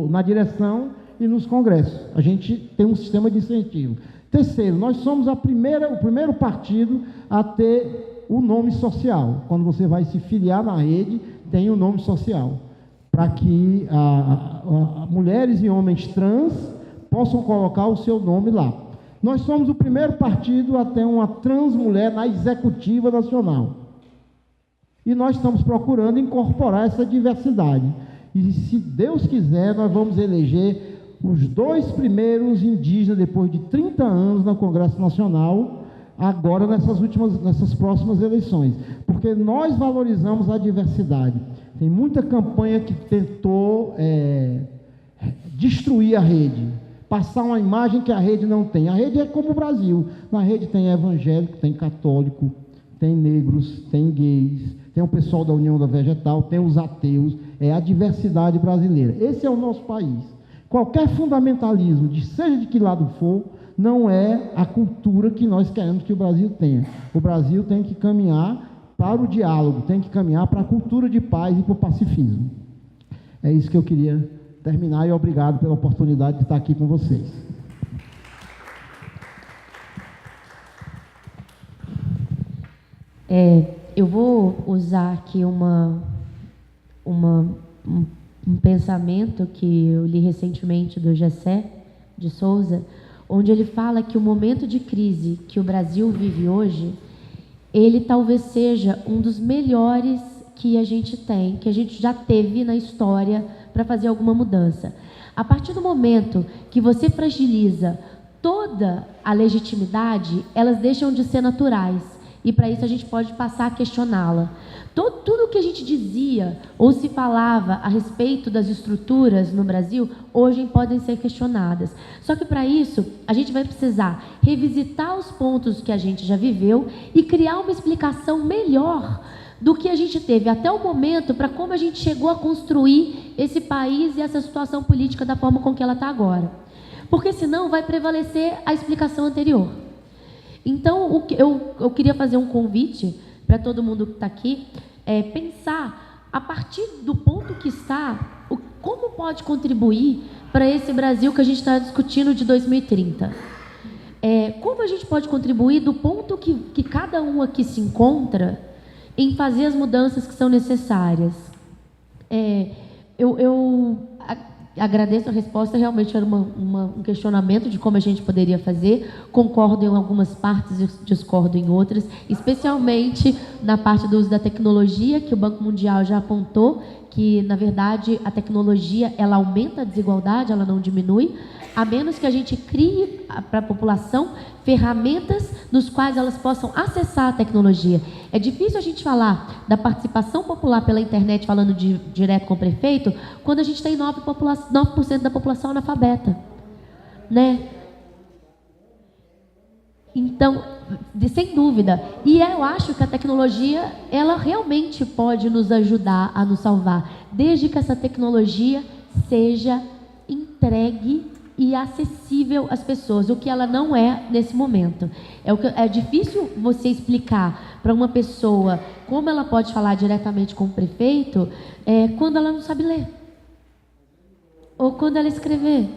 na direção e nos congressos. A gente tem um sistema de incentivo. Terceiro, nós somos o primeiro partido a ter o nome social. Quando você vai se filiar na rede, tem o nome social, para que mulheres e homens trans possam colocar o seu nome lá. Nós somos o primeiro partido a ter uma transmulher na executiva nacional. E nós estamos procurando incorporar essa diversidade. E, se Deus quiser, nós vamos eleger os 2 primeiros indígenas, depois de 30 anos, no Congresso Nacional, agora nessas próximas eleições. Porque nós valorizamos a diversidade. Tem muita campanha que tentou destruir a rede, passar uma imagem que a rede não tem. A rede é como o Brasil. Na rede tem evangélico, tem católico, tem negros, tem gays, tem o pessoal da União da Vegetal, tem os ateus, é a diversidade brasileira. Esse é o nosso país. Qualquer fundamentalismo, seja de que lado for, não é a cultura que nós queremos que o Brasil tenha. O Brasil tem que caminhar para o diálogo, tem que caminhar para a cultura de paz e para o pacifismo. É isso que eu queria terminar e obrigado pela oportunidade de estar aqui com vocês. Eu vou usar aqui um pensamento que eu li recentemente do Gessé de Souza, onde ele fala que o momento de crise que o Brasil vive hoje, ele talvez seja um dos melhores que a gente tem, que a gente já teve na história para fazer alguma mudança. A partir do momento que você fragiliza toda a legitimidade, elas deixam de ser naturais. E para isso a gente pode passar a questioná-la. Tudo o que a gente dizia ou se falava a respeito das estruturas no Brasil, hoje podem ser questionadas. Só que para isso a gente vai precisar revisitar os pontos que a gente já viveu e criar uma explicação melhor do que a gente teve até o momento para como a gente chegou a construir esse país e essa situação política da forma com que ela está agora. Porque senão vai prevalecer a explicação anterior. Então, eu queria fazer um convite para todo mundo que está aqui, pensar, a partir do ponto que está, como pode contribuir para esse Brasil que a gente está discutindo de 2030. Como a gente pode contribuir do ponto que cada um aqui se encontra em fazer as mudanças que são necessárias. Eu agradeço a resposta, realmente era um questionamento de como a gente poderia fazer. Concordo em algumas partes e discordo em outras, especialmente na parte do uso da tecnologia, que o Banco Mundial já apontou que, na verdade, a tecnologia, ela aumenta a desigualdade, ela não diminui, a menos que a gente crie para a população ferramentas nos quais elas possam acessar a tecnologia. É difícil a gente falar da participação popular pela internet, falando direto com o prefeito, quando a gente tem 9% da população analfabeta, né? Então, sem dúvida. E eu acho que a tecnologia, ela realmente pode nos ajudar a nos salvar, desde que essa tecnologia seja entregue e acessível às pessoas, o que ela não é nesse momento. É difícil você explicar para uma pessoa como ela pode falar diretamente com o prefeito quando ela não sabe ler, ou quando ela escrever.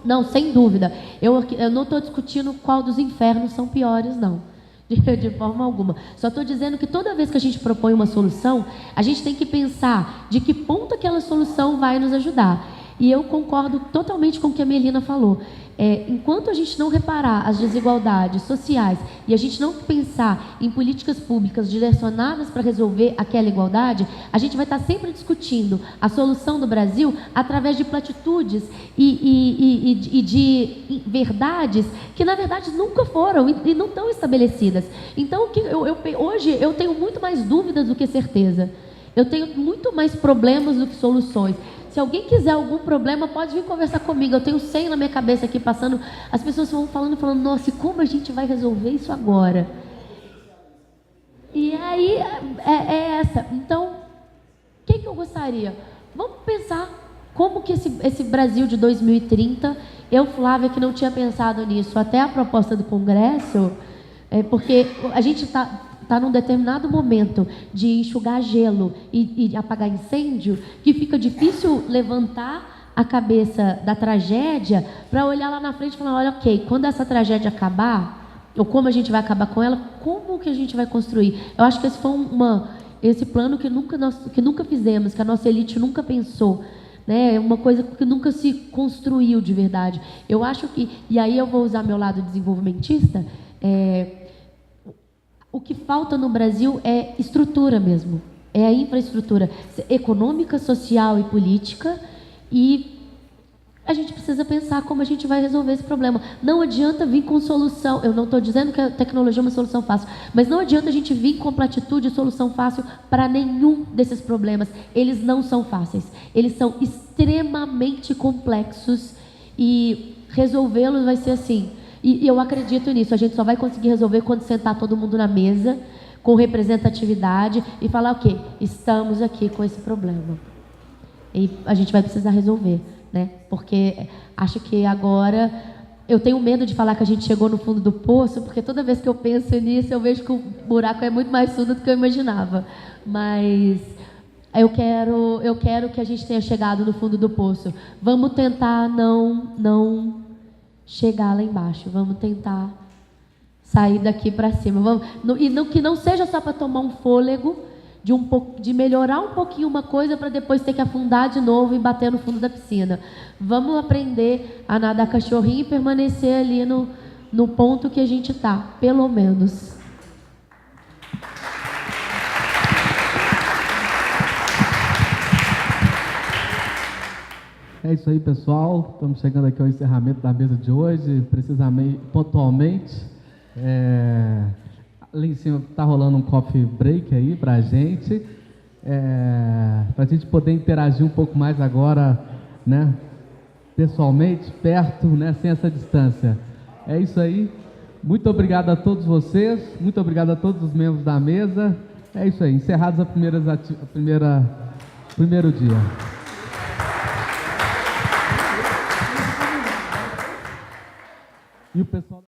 Não, sem dúvida. Eu não estou discutindo qual dos infernos são piores, não. De forma alguma. Só estou dizendo que toda vez que a gente propõe uma solução, a gente tem que pensar de que ponto aquela solução vai nos ajudar. E eu concordo totalmente com o que a Melina falou. Enquanto a gente não reparar as desigualdades sociais e a gente não pensar em políticas públicas direcionadas para resolver aquela igualdade, a gente vai estar sempre discutindo a solução do Brasil através de platitudes e de verdades que, na verdade, nunca foram e não estão estabelecidas. Então, hoje eu tenho muito mais dúvidas do que certeza. Eu tenho muito mais problemas do que soluções. Se alguém quiser algum problema, pode vir conversar comigo. Eu tenho 100 na minha cabeça aqui passando. As pessoas vão falando, nossa, e como a gente vai resolver isso agora? E aí é essa. Então, o que eu gostaria? Vamos pensar como que esse Brasil de 2030, eu, Flávia, que não tinha pensado nisso, até a proposta do Congresso, porque a gente está num determinado momento de enxugar gelo e apagar incêndio, que fica difícil levantar a cabeça da tragédia para olhar lá na frente e falar, olha, ok, quando essa tragédia acabar, ou como a gente vai acabar com ela, como que a gente vai construir? Eu acho que esse foi esse plano que nunca fizemos, que a nossa elite nunca pensou, né? É uma coisa que nunca se construiu de verdade. Eu acho que, e aí eu vou usar meu lado desenvolvimentista, o que falta no Brasil é estrutura mesmo, é a infraestrutura econômica, social e política, e a gente precisa pensar como a gente vai resolver esse problema. Não adianta vir com solução, eu não estou dizendo que a tecnologia é uma solução fácil, mas não adianta a gente vir com platitude e solução fácil para nenhum desses problemas. Eles não são fáceis, eles são extremamente complexos e resolvê-los vai ser assim. E eu acredito nisso, a gente só vai conseguir resolver quando sentar todo mundo na mesa, com representatividade, e falar, ok, estamos aqui com esse problema. E a gente vai precisar resolver, né? Porque acho que agora, eu tenho medo de falar que a gente chegou no fundo do poço, porque toda vez que eu penso nisso, eu vejo que o buraco é muito mais fundo do que eu imaginava. Mas eu quero que a gente tenha chegado no fundo do poço. Vamos tentar não chegar lá embaixo, vamos tentar sair daqui para cima, que não seja só para tomar um fôlego, de melhorar um pouquinho uma coisa para depois ter que afundar de novo e bater no fundo da piscina. Vamos aprender a nadar cachorrinho e permanecer ali no ponto que a gente está, pelo menos. É isso aí, pessoal. Estamos chegando aqui ao encerramento da mesa de hoje, precisamente, pontualmente. Ali em cima está rolando um coffee break aí para a gente, para a gente poder interagir um pouco mais agora, né, pessoalmente, perto, né, sem essa distância. É isso aí. Muito obrigado a todos vocês, muito obrigado a todos os membros da mesa. É isso aí, encerrados o primeiro dia. E o pessoal